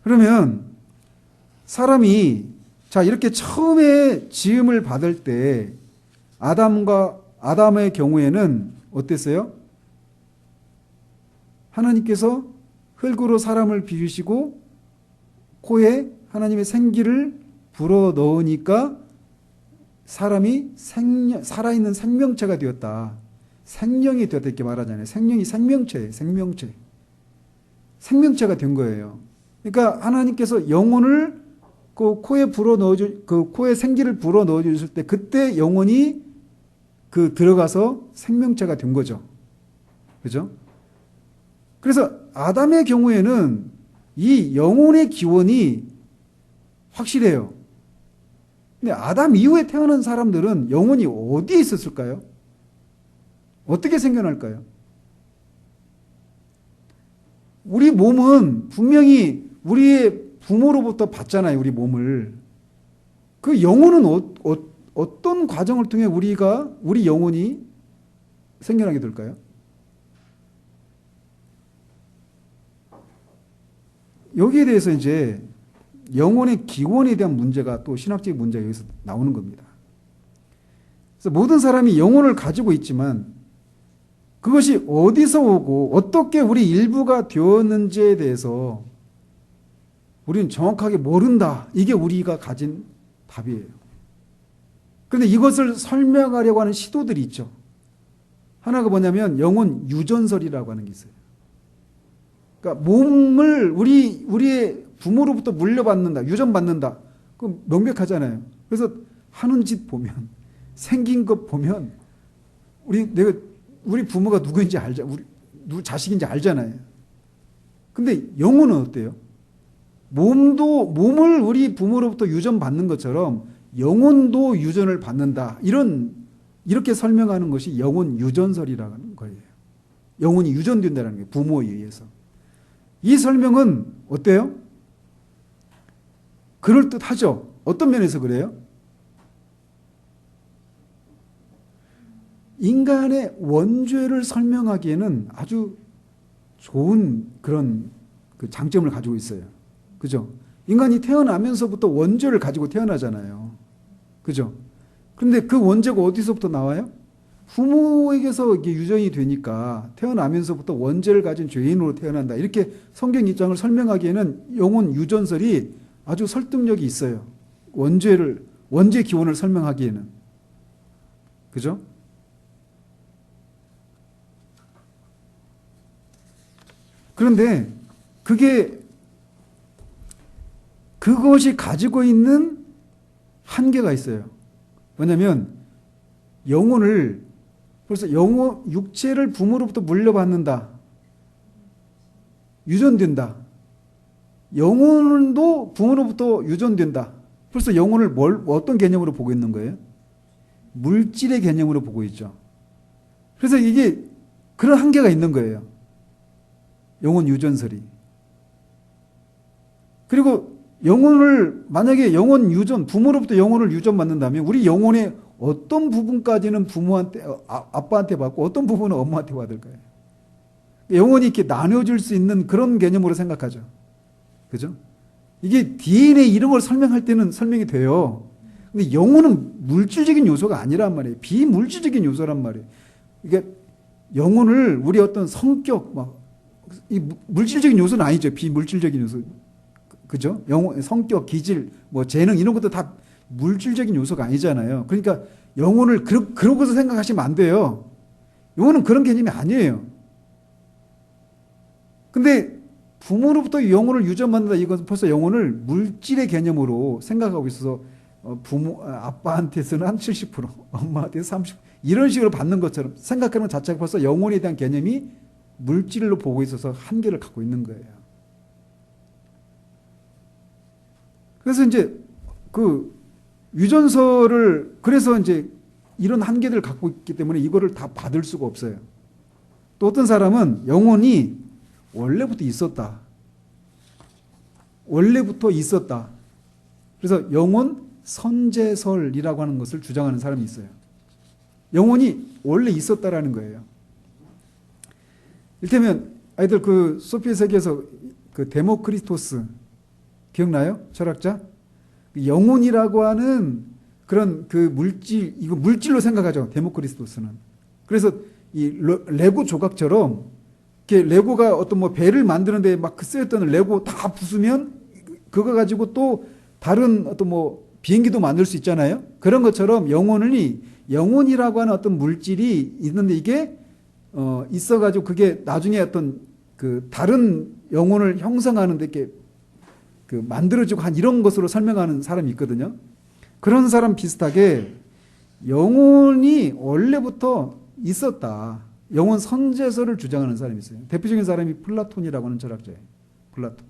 A: 그러면 사람이 이렇게 처음에 지음을 받을 때 아담의 경우에는 어땠어요? 하나님께서 흙으로 사람을 비우시고 코에 하나님의 생기를 불어 넣으니까 사람이 살아있는 생명체가 되었다. 생명이 되었다 이렇게 말하잖아요. 생명이 생명체예요. 생명체가 된 거예요. 그러니까 하나님께서 영혼을 코에 생기를 불어 넣어 주실 때 그때 영혼이 들어가서 생명체가 된 거죠. 그죠? 그래서 아담의 경우에는 이 영혼의 기원이 확실해요. 근데 아담 이후에 태어난 사람들은 영혼이 어디에 있었을까요? 어떻게 생겨날까요? 우리 몸은 분명히 우리의 부모로부터 받잖아요, 우리 몸을. 그 영혼은 어떤 과정을 통해 우리 영혼이 생겨나게 될까요? 여기에 대해서 이제 영혼의 기원에 대한 문제가 또 신학적인 문제가 여기서 나오는 겁니다. 그래서 모든 사람이 영혼을 가지고 있지만 그것이 어디서 오고 어떻게 우리 일부가 되었는지에 대해서 우리는 정확하게 모른다. 이게 우리가 가진 답이에요. 그런데 이것을 설명하려고 하는 시도들이 있죠. 하나가 뭐냐면 영혼 유전설이라고 하는 게 있어요. 그러니까 몸을 우리의 부모로부터 물려받는다, 유전받는다. 그 명백하잖아요. 그래서 하는 짓 보면, 생긴 것 보면, 우리 부모가 누구인지 알자, 누구 자식인지 알잖아요. 근데 영혼은 어때요? 몸을 우리 부모로부터 유전받는 것처럼 영혼도 유전을 받는다. 이렇게 설명하는 것이 영혼 유전설이라는 거예요. 영혼이 유전된다는 거예요. 부모에 의해서. 이 설명은 어때요? 그럴듯하죠. 어떤 면에서 그래요? 인간의 원죄를 설명하기에는 아주 좋은 그런 그 장점을 가지고 있어요. 그죠? 인간이 태어나면서부터 원죄를 가지고 태어나잖아요. 그죠? 그런데 그 원죄가 어디서부터 나와요? 부모에게서 이게 유전이 되니까 태어나면서부터 원죄를 가진 죄인으로 태어난다. 이렇게 성경 입장을 설명하기에는 영혼 유전설이 아주 설득력이 있어요. 원죄 기원을 설명하기에는. 그죠? 그런데 그것이 가지고 있는 한계가 있어요. 왜냐하면 영혼을 벌써 육체를 부모로부터 물려받는다. 유전된다. 영혼도 부모로부터 유전된다. 벌써 영혼을 어떤 개념으로 보고 있는 거예요? 물질의 개념으로 보고 있죠. 그래서 이게 그런 한계가 있는 거예요. 영혼 유전설이. 그리고 만약에 부모로부터 영혼을 유전받는다면 우리 영혼의 어떤 부분까지는 아빠한테 받고 어떤 부분은 엄마한테 받을 거예요. 영혼이 이렇게 나눠질 수 있는 그런 개념으로 생각하죠. 그죠? 이게 DNA 이런 걸 설명할 때는 설명이 돼요. 근데 영혼은 물질적인 요소가 아니란 말이에요. 비물질적인 요소란 말이에요. 이게 영혼을 우리 어떤 성격, 이 물질적인 요소는 아니죠. 비물질적인 요소. 그죠? 성격, 기질, 재능 이런 것도 다 물질적인 요소가 아니잖아요. 그러니까 영혼을 그러고서 생각하시면 안 돼요. 영혼은 그런 개념이 아니에요. 근데 부모로부터 영혼을 유전받는다. 이것은 벌써 영혼을 물질의 개념으로 생각하고 있어서 아빠한테서는 한 70%, 엄마한테서 30% 이런 식으로 받는 것처럼 생각하는 것 자체가 벌써 영혼에 대한 개념이 물질로 보고 있어서 한계를 갖고 있는 거예요. 그래서 이제 그래서 이제 이런 한계들을 갖고 있기 때문에 이거를 다 받을 수가 없어요. 또 어떤 사람은 영혼이 원래부터 있었다. 그래서 영혼 선제설이라고 하는 것을 주장하는 사람이 있어요. 영혼이 원래 있었다라는 거예요. 이를테면 아이들 소피아 세계에서 데모크리토스 기억나요? 철학자? 영혼이라고 하는 그런 이거 물질로 생각하죠. 데모크리토스는. 그래서 이 레고 조각처럼 레고가 어떤 배를 만드는데 막 쓰였던 레고 다 부수면 그거 가지고 또 다른 어떤 비행기도 만들 수 있잖아요. 그런 것처럼 영혼이라고 하는 어떤 물질이 있는데 이게 있어가지고 그게 나중에 어떤 다른 영혼을 형성하는데 이렇게 만들어지고 한 이런 것으로 설명하는 사람이 있거든요. 그런 사람 비슷하게 영혼이 원래부터 있었다. 영혼 선제설을 주장하는 사람이 있어요. 대표적인 사람이 플라톤이라고 하는 철학자예요. 플라톤.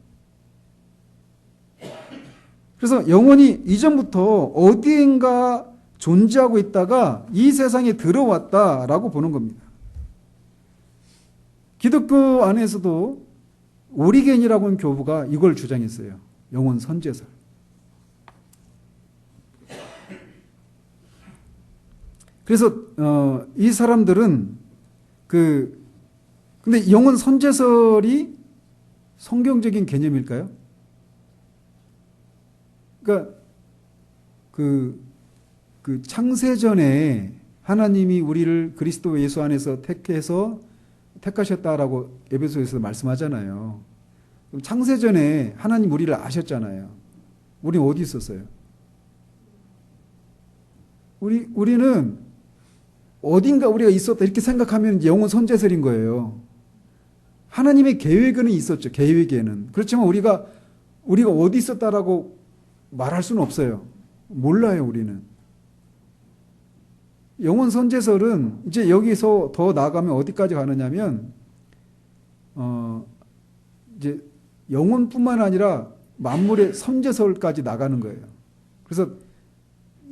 A: 그래서 영혼이 이전부터 어디인가 존재하고 있다가 이 세상에 들어왔다라고 보는 겁니다. 기독교 안에서도 오리겐이라고 하는 교부가 이걸 주장했어요. 영혼 선제설. 그래서 이 사람들은 근데 영혼 선제설이 성경적인 개념일까요? 그러니까 창세전에 하나님이 우리를 그리스도 예수 안에서 택하셨다라고 에베소에서 말씀하잖아요. 창세전에 하나님 우리를 아셨잖아요. 우리는 어디 있었어요? 우리는 어딘가 우리가 있었다 이렇게 생각하면 영혼 선제설인 거예요. 하나님의 계획에는 있었죠. 계획에는. 그렇지만 우리가 어디 있었다라고 말할 수는 없어요. 몰라요, 우리는. 영혼 선제설은 이제 여기서 더 나아가면 어디까지 가느냐면 이제 영혼뿐만 아니라 만물의 선제설까지 나가는 거예요. 그래서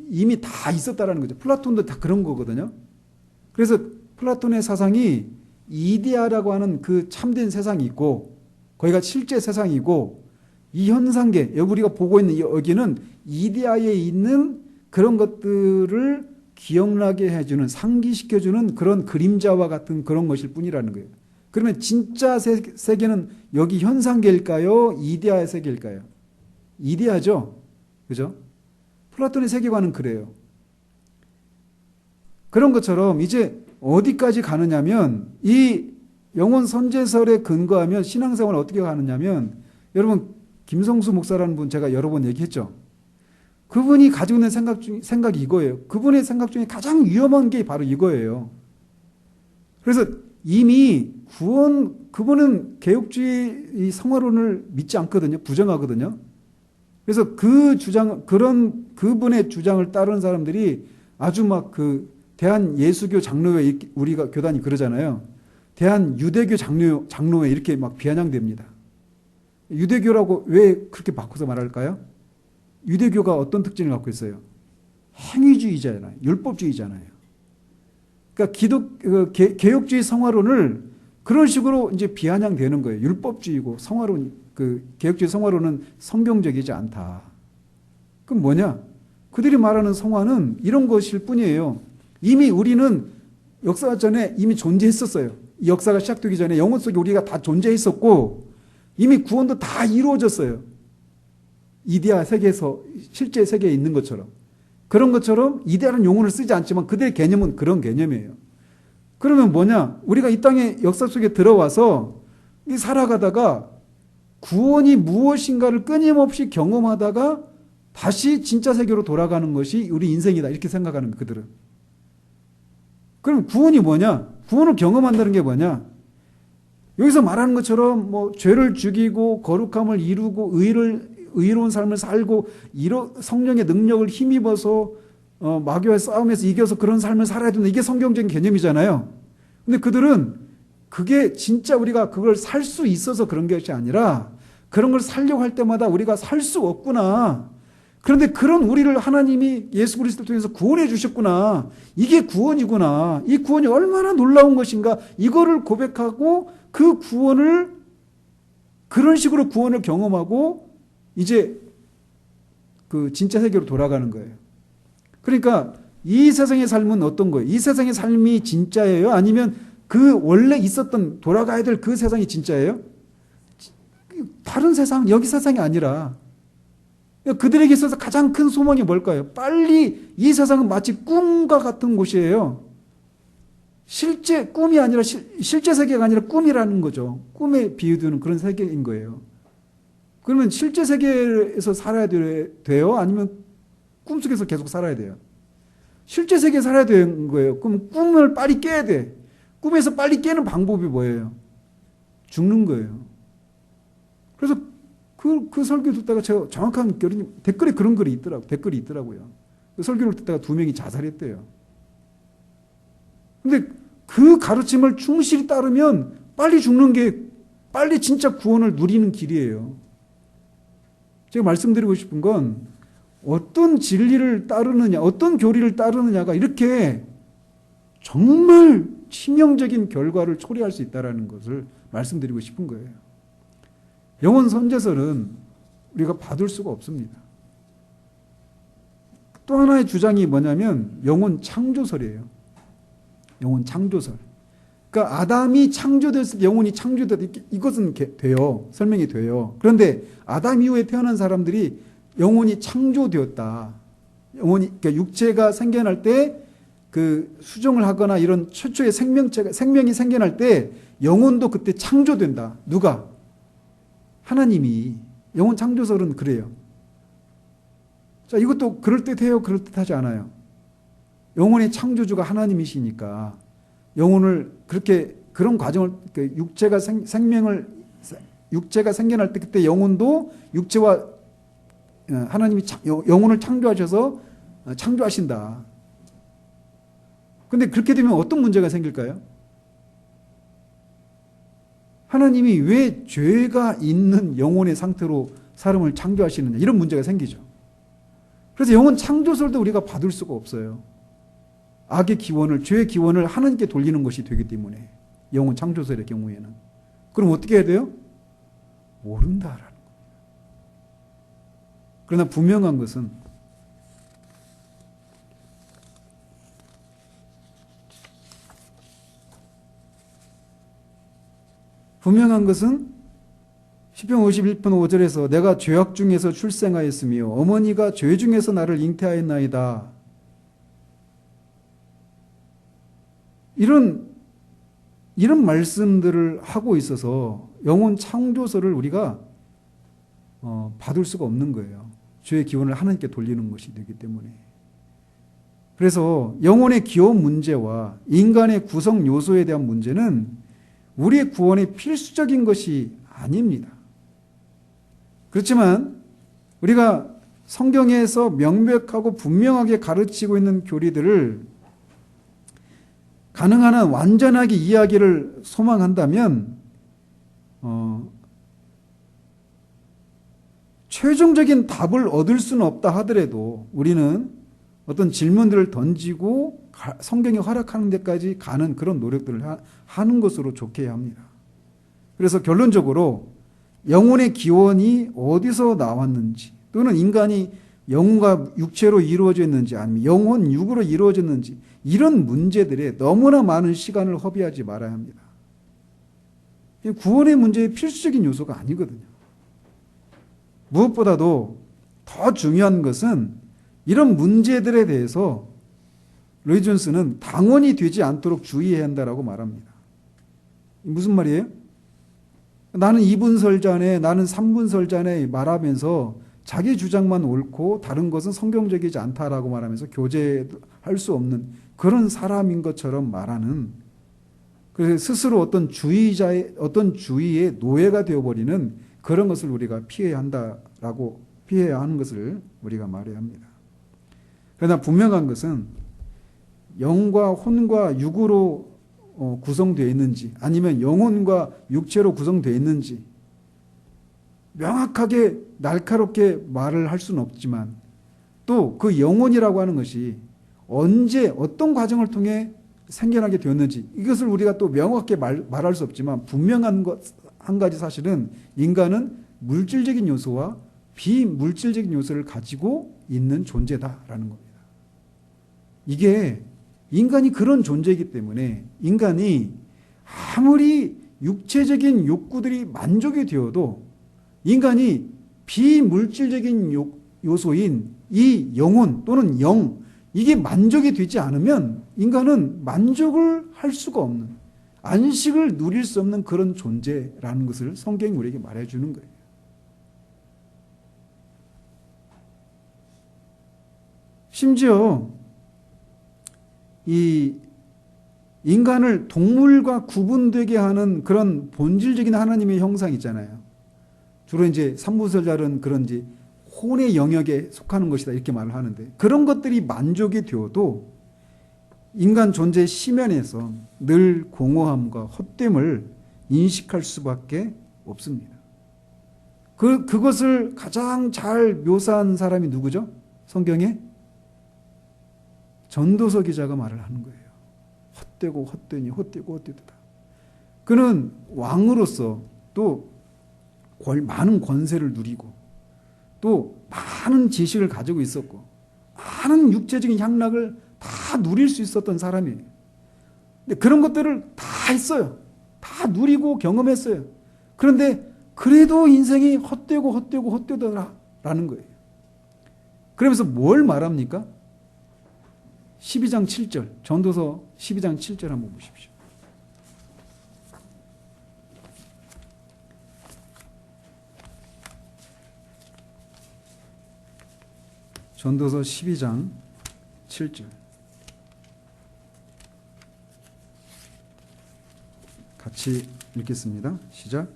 A: 이미 다 있었다라는 거죠. 플라톤도 다 그런 거거든요. 그래서 플라톤의 사상이 이데아라고 하는 그 참된 세상이 있고 거기가 실제 세상이고 이 현상계 여기 우리가 보고 있는 여기는 이데아에 있는 그런 것들을 기억나게 해주는 상기시켜주는 그런 그림자와 같은 그런 것일 뿐이라는 거예요. 그러면 진짜 세계는 여기 현상계일까요? 이데아의 세계일까요? 이데아죠. 그죠? 플라톤의 세계관은 그래요. 그런 것처럼 이제 어디까지 가느냐면 이 영혼 선제설에 근거하면 신앙생활을 어떻게 가느냐면 여러분 김성수 목사라는 분 제가 여러 번 얘기했죠. 그분이 가지고 있는 생각이 이거예요. 그분의 생각 중에 가장 위험한 게 바로 이거예요. 그래서 이미 그분은 개혁주의 성화론을 믿지 않거든요. 부정하거든요. 그래서 그분의 주장을 따르는 사람들이 아주 막 대한 예수교 장로회 우리가 교단이 그러잖아요. 대한 유대교 장로회 이렇게 막 비아냥됩니다. 유대교라고 왜 그렇게 바꿔서 말할까요? 유대교가 어떤 특징을 갖고 있어요? 행위주의잖아요. 율법주의잖아요. 그러니까 개혁주의 성화론을 그런 식으로 이제 비아냥되는 거예요. 율법주의고 성화론 개혁주의 성화론은 성경적이지 않다. 그럼 뭐냐? 그들이 말하는 성화는 이런 것일 뿐이에요. 이미 우리는 역사 전에 이미 존재했었어요. 이 역사가 시작되기 전에 영혼 속에 우리가 다 존재했었고 이미 구원도 다 이루어졌어요. 이데아 세계에서 실제 세계에 있는 것처럼. 그런 것처럼 이데아는 용어를 쓰지 않지만 그들의 개념은 그런 개념이에요. 그러면 뭐냐? 우리가 이 땅의 역사 속에 들어와서 살아가다가 구원이 무엇인가를 끊임없이 경험하다가 다시 진짜 세계로 돌아가는 것이 우리 인생이다. 이렇게 생각하는 거예요. 그들은. 그럼 구원이 뭐냐? 구원을 경험한다는 게 뭐냐? 여기서 말하는 것처럼 뭐 죄를 죽이고 거룩함을 이루고 의로운 삶을 살고 성령의 능력을 힘입어서 마귀와의 싸움에서 이겨서 그런 삶을 살아야 된다. 이게 성경적인 개념이잖아요. 근데 그들은 그게 진짜 우리가 그걸 살 수 있어서 그런 것이 아니라 그런 걸 살려고 할 때마다 우리가 살 수 없구나. 그런데 그런 우리를 하나님이 예수 그리스도를 통해서 구원해 주셨구나. 이게 구원이구나. 이 구원이 얼마나 놀라운 것인가. 이거를 고백하고 그 구원을 그런 식으로 구원을 경험하고 이제 그 진짜 세계로 돌아가는 거예요. 그러니까 이 세상의 삶은 어떤 거예요? 이 세상의 삶이 진짜예요? 아니면 그 원래 있었던 돌아가야 될 그 세상이 진짜예요? 다른 세상, 여기 세상이 아니라 그들에게 있어서 가장 큰 소망이 뭘까요? 빨리 이 세상은 마치 꿈과 같은 곳이에요. 실제 꿈이 아니라 실제 세계가 아니라 꿈이라는 거죠. 꿈에 비유되는 그런 세계인 거예요. 그러면 실제 세계에서 살아야 돼요? 아니면 꿈속에서 계속 살아야 돼요? 실제 세계에 살아야 되는 거예요. 그럼 꿈을 빨리 깨야 돼. 꿈에서 빨리 깨는 방법이 뭐예요? 죽는 거예요. 그래서 그 설교 듣다가 제가 정확한 결론이 댓글에 그런 글이 있더라고요. 그 설교를 듣다가 2명이 자살했대요. 근데 그 가르침을 충실히 따르면 빨리 죽는 게 빨리 진짜 구원을 누리는 길이에요. 제가 말씀드리고 싶은 건 어떤 진리를 따르느냐, 어떤 교리를 따르느냐가 이렇게 정말 치명적인 결과를 초래할 수 있다는 것을 말씀드리고 싶은 거예요. 영혼 선제설은 우리가 받을 수가 없습니다. 또 하나의 주장이 뭐냐면 영혼 창조설이에요. 영혼 창조설. 그러니까 아담이 창조됐을 때 영혼이 창조됐다. 이것은 돼요. 설명이 돼요. 그런데 아담 이후에 태어난 사람들이 영혼이 창조되었다. 그러니까 육체가 생겨날 때 그 수정을 하거나 이런 최초의 생명이 생겨날 때 영혼도 그때 창조된다. 누가? 하나님이. 영혼 창조설은 그래요. 자, 이것도 그럴듯해요? 그럴듯하지 않아요? 영혼의 창조주가 하나님이시니까 영혼을 그런 과정을 육체가 생겨날 때 그때 영혼도 육체와 하나님이 영혼을 창조하셔서 창조하신다. 근데 그렇게 되면 어떤 문제가 생길까요? 하나님이 왜 죄가 있는 영혼의 상태로 사람을 창조하시느냐 이런 문제가 생기죠. 그래서 영혼 창조설도 우리가 받을 수가 없어요. 악의 기원을, 죄의 기원을 하나님께 돌리는 것이 되기 때문에. 영혼 창조설의 경우에는. 그럼 어떻게 해야 돼요? 모른다라는 거예요. 그러나 분명한 것은 시편 51편 5절에서 내가 죄악 중에서 출생하였으며 어머니가 죄 중에서 나를 잉태하였나이다. 이런 말씀들을 하고 있어서 영혼 창조설을 우리가 받을 수가 없는 거예요. 죄의 기원을 하나님께 돌리는 것이 되기 때문에. 그래서 영혼의 기원 문제와 인간의 구성 요소에 대한 문제는 우리의 구원의 필수적인 것이 아닙니다. 그렇지만 우리가 성경에서 명백하고 분명하게 가르치고 있는 교리들을 가능한 한 완전하게 이야기를 소망한다면 최종적인 답을 얻을 수는 없다 하더라도 우리는 어떤 질문들을 던지고 성경이 허락하는 데까지 가는 그런 노력들을 하는 것으로 좋게 해야 합니다. 그래서 결론적으로 영혼의 기원이 어디서 나왔는지, 또는 인간이 영혼과 육체로 이루어져 있는지, 아니면 영혼 육으로 이루어졌는지, 이런 문제들에 너무나 많은 시간을 허비하지 말아야 합니다. 구원의 문제의 필수적인 요소가 아니거든요. 무엇보다도 더 중요한 것은 이런 문제들에 대해서 로이 존스는 당원이 되지 않도록 주의해야 한다라고 말합니다. 무슨 말이에요? 나는 2분설자네, 나는 3분설자네 말하면서 자기 주장만 옳고 다른 것은 성경적이지 않다라고 말하면서 교제할 수 없는 그런 사람인 것처럼 말하는, 그래서 스스로 어떤 주의의 노예가 되어버리는 그런 것을 우리가 피해야 하는 것을 우리가 말해야 합니다. 그러나 분명한 것은 영과 혼과 육으로 구성되어 있는지, 아니면 영혼과 육체로 구성되어 있는지 명확하게 날카롭게 말을 할 수는 없지만, 또 그 영혼이라고 하는 것이 언제 어떤 과정을 통해 생겨나게 되었는지 이것을 우리가 또 명확하게 말할 수 없지만, 분명한 것 한 가지 사실은 인간은 물질적인 요소와 비물질적인 요소를 가지고 있는 존재다라는 겁니다. 이게 인간이 그런 존재이기 때문에 인간이 아무리 육체적인 욕구들이 만족이 되어도 인간이 비물질적인 요소인 이 영혼 또는 영, 이게 만족이 되지 않으면 인간은 만족을 할 수가 없는, 안식을 누릴 수 없는 그런 존재라는 것을 성경이 우리에게 말해주는 거예요. 심지어 이 인간을 동물과 구분되게 하는 그런 본질적인 하나님의 형상 있잖아요. 주로 이제 삼부설자는 그런 이제 혼의 영역에 속하는 것이다 이렇게 말을 하는데, 그런 것들이 만족이 되어도 인간 존재의 심연에서 늘 공허함과 헛됨을 인식할 수밖에 없습니다. 그것을 가장 잘 묘사한 사람이 누구죠? 성경에 전도서 기자가 말을 하는 거예요. 헛되고 헛되니 헛되고 헛되다. 그는 왕으로서 또 많은 권세를 누리고 또 많은 지식을 가지고 있었고 많은 육체적인 향락을 다 누릴 수 있었던 사람이에요. 근데 그런 것들을 다 했어요. 다 누리고 경험했어요. 그런데 그래도 인생이 헛되더라라는 거예요. 그러면서 뭘 말합니까? 12장 7절, 전도서 12장 7절 한번 보십시오. 전도서 12장 7절. 같이 읽겠습니다. 시작.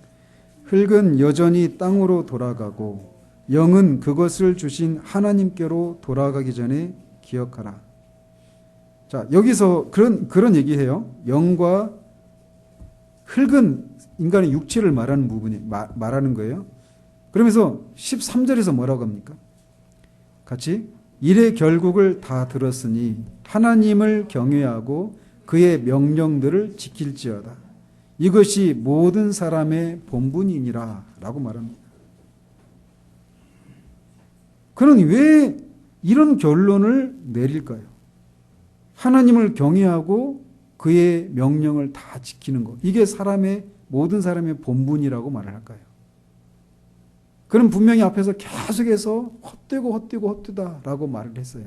A: 흙은 여전히 땅으로 돌아가고 영은 그것을 주신 하나님께로 돌아가기 전에 기억하라. 자, 여기서 그런 얘기해요. 영과 흙은 인간의 육체를 말하는 부분이 말하는 거예요. 그러면서 13절에서 뭐라고 합니까? 같이 일의 결국을 다 들었으니 하나님을 경외하고 그의 명령들을 지킬지어다. 이것이 모든 사람의 본분이니라 라고 말합니다. 그러니 왜 이런 결론을 내릴까요? 하나님을 경외하고 그의 명령을 다 지키는 것. 이게 모든 사람의 본분이라고 말을 할까요? 그는 분명히 앞에서 계속해서 헛되다라고 말을 했어요.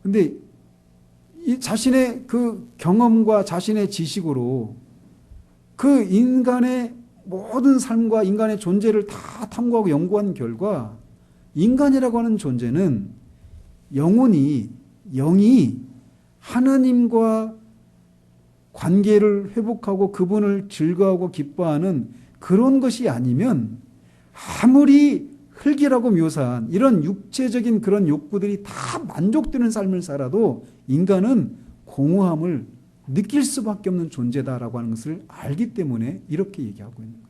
A: 근데 이 자신의 그 경험과 자신의 지식으로 그 인간의 모든 삶과 인간의 존재를 다 탐구하고 연구한 결과 인간이라고 하는 존재는 영이 하나님과 관계를 회복하고 그분을 즐거워하고 기뻐하는 그런 것이 아니면 아무리 흙이라고 묘사한 이런 육체적인 그런 욕구들이 다 만족되는 삶을 살아도 인간은 공허함을 느낄 수밖에 없는 존재다라고 하는 것을 알기 때문에 이렇게 얘기하고 있는 거예요.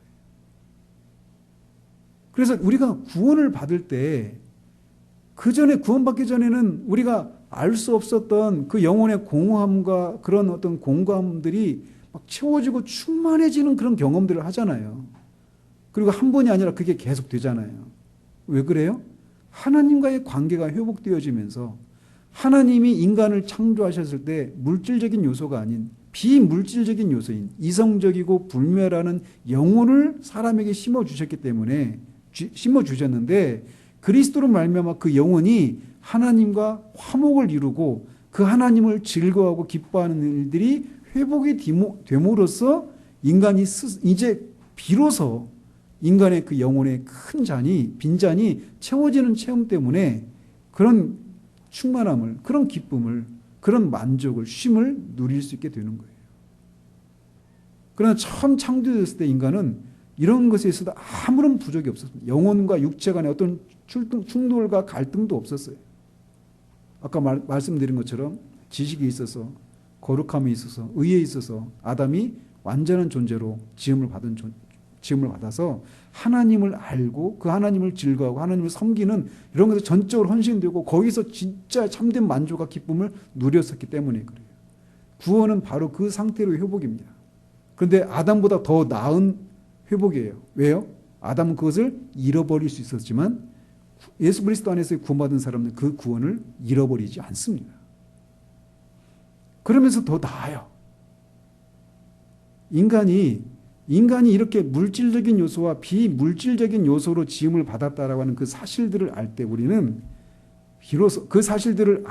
A: 그래서 우리가 구원을 받을 때 그 전에 구원받기 전에는 우리가 알 수 없었던 그 영혼의 공허함과 그런 어떤 공감들이 막 채워지고 충만해지는 그런 경험들을 하잖아요. 그리고 한 번이 아니라 그게 계속 되잖아요. 왜 그래요? 하나님과의 관계가 회복되어지면서 하나님이 인간을 창조하셨을 때 물질적인 요소가 아닌 비물질적인 요소인 이성적이고 불멸하는 영혼을 사람에게 심어주셨기 때문에 심어주셨는데 그리스도로 말미암아 그 영혼이 하나님과 화목을 이루고 그 하나님을 즐거워하고 기뻐하는 일들이 회복이 됨으로써 인간이 이제 비로소 인간의 그 영혼의 큰 빈잔이 채워지는 체험 때문에 그런 충만함을, 그런 기쁨을, 그런 만족을, 쉼을 누릴 수 있게 되는 거예요. 그러나 처음 창조됐을 때 인간은 이런 것에 있어서 아무런 부족이 없었습니다. 영혼과 육체 간의 어떤 충돌과 갈등도 없었어요. 아까 말씀드린 것처럼 지식이 있어서 거룩함이 있어서 의에 있어서 아담이 완전한 존재로 지음을 받아서 하나님을 알고 그 하나님을 즐거워하고 하나님을 섬기는 이런 것에 전적으로 헌신되고 거기서 진짜 참된 만족과 기쁨을 누렸었기 때문에 그래요. 구원은 바로 그 상태로 회복입니다. 그런데 아담보다 더 나은 회복이에요. 왜요? 아담은 그것을 잃어버릴 수 있었지만 예수 그리스도 안에서 구원받은 사람은 그 구원을 잃어버리지 않습니다. 그러면서 더 나아요. 인간이 이렇게 물질적인 요소와 비물질적인 요소로 지음을 받았다라고 하는 그 사실들을 알 때 우리는 비로소 그 사실들을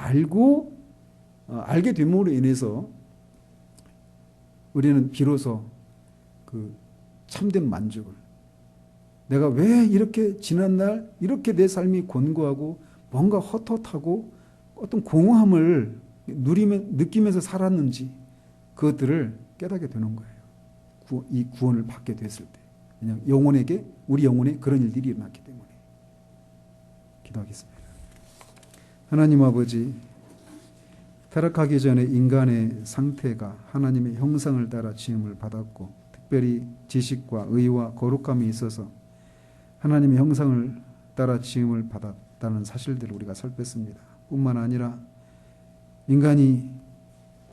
A: 알게 됨으로 인해서 우리는 비로소 그 참된 만족을 내가 왜 이렇게 지난날 이렇게 내 삶이 곤고하고 뭔가 헛헛하고 어떤 공허함을 느끼면서 살았는지 그것들을 깨닫게 되는 거예요. 이 구원을 받게 됐을 때. 그냥 우리 영혼에 그런 일들이 일어났기 때문에. 기도하겠습니다. 하나님 아버지, 타락하기 전에 인간의 상태가 하나님의 형상을 따라 지음을 받았고 특별히 지식과 의와 거룩함이 있어서 하나님의 형상을 따라 지음을 받았다는 사실들을 우리가 살폈습니다. 뿐만 아니라 인간이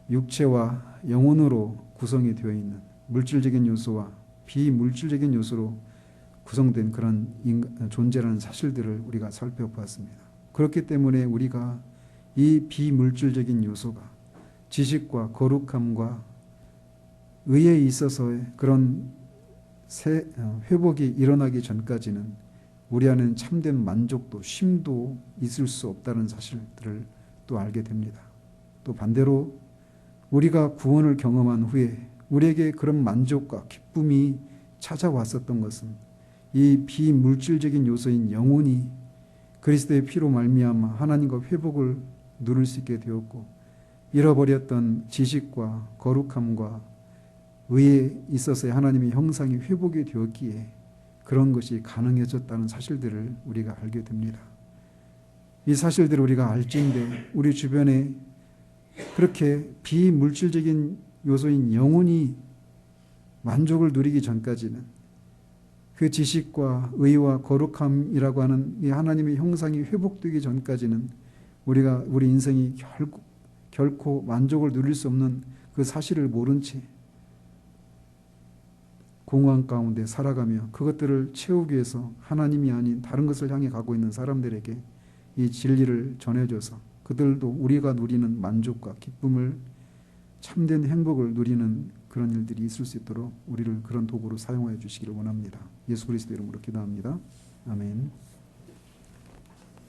A: 육체와 영혼으로 구성이 되어 있는 물질적인 요소와 비물질적인 요소로 구성된 그런 존재라는 사실들을 우리가 살펴보았습니다. 그렇기 때문에 우리가 이 비물질적인 요소가 지식과 거룩함과 의에 있어서의 그런 회복이 일어나기 전까지는 우리 안에는 참된 만족도 쉼도 있을 수 없다는 사실들을 또 알게 됩니다. 또 반대로 우리가 구원을 경험한 후에 우리에게 그런 만족과 기쁨이 찾아왔었던 것은 이 비물질적인 요소인 영혼이 그리스도의 피로 말미암아 하나님과 회복을 누릴 수 있게 되었고 잃어버렸던 지식과 거룩함과 의에 있어서의 하나님의 형상이 회복이 되었기에 그런 것이 가능해졌다는 사실들을 우리가 알게 됩니다. 이 사실들을 우리가 알지인데 우리 주변에 그렇게 비물질적인 요소인 영혼이 만족을 누리기 전까지는 그 지식과 의와 거룩함이라고 하는 이 하나님의 형상이 회복되기 전까지는 우리 인생이 결코 만족을 누릴 수 없는 그 사실을 모른 채 공허한 가운데 살아가며 그것들을 채우기 위해서 하나님이 아닌 다른 것을 향해 가고 있는 사람들에게 이 진리를 전해줘서 그들도 우리가 누리는 만족과 기쁨을 참된 행복을 누리는 그런 일들이 있을 수 있도록 우리를 그런 도구로 사용하여 주시기를 원합니다. 예수 그리스도 이름으로 기도합니다. 아멘.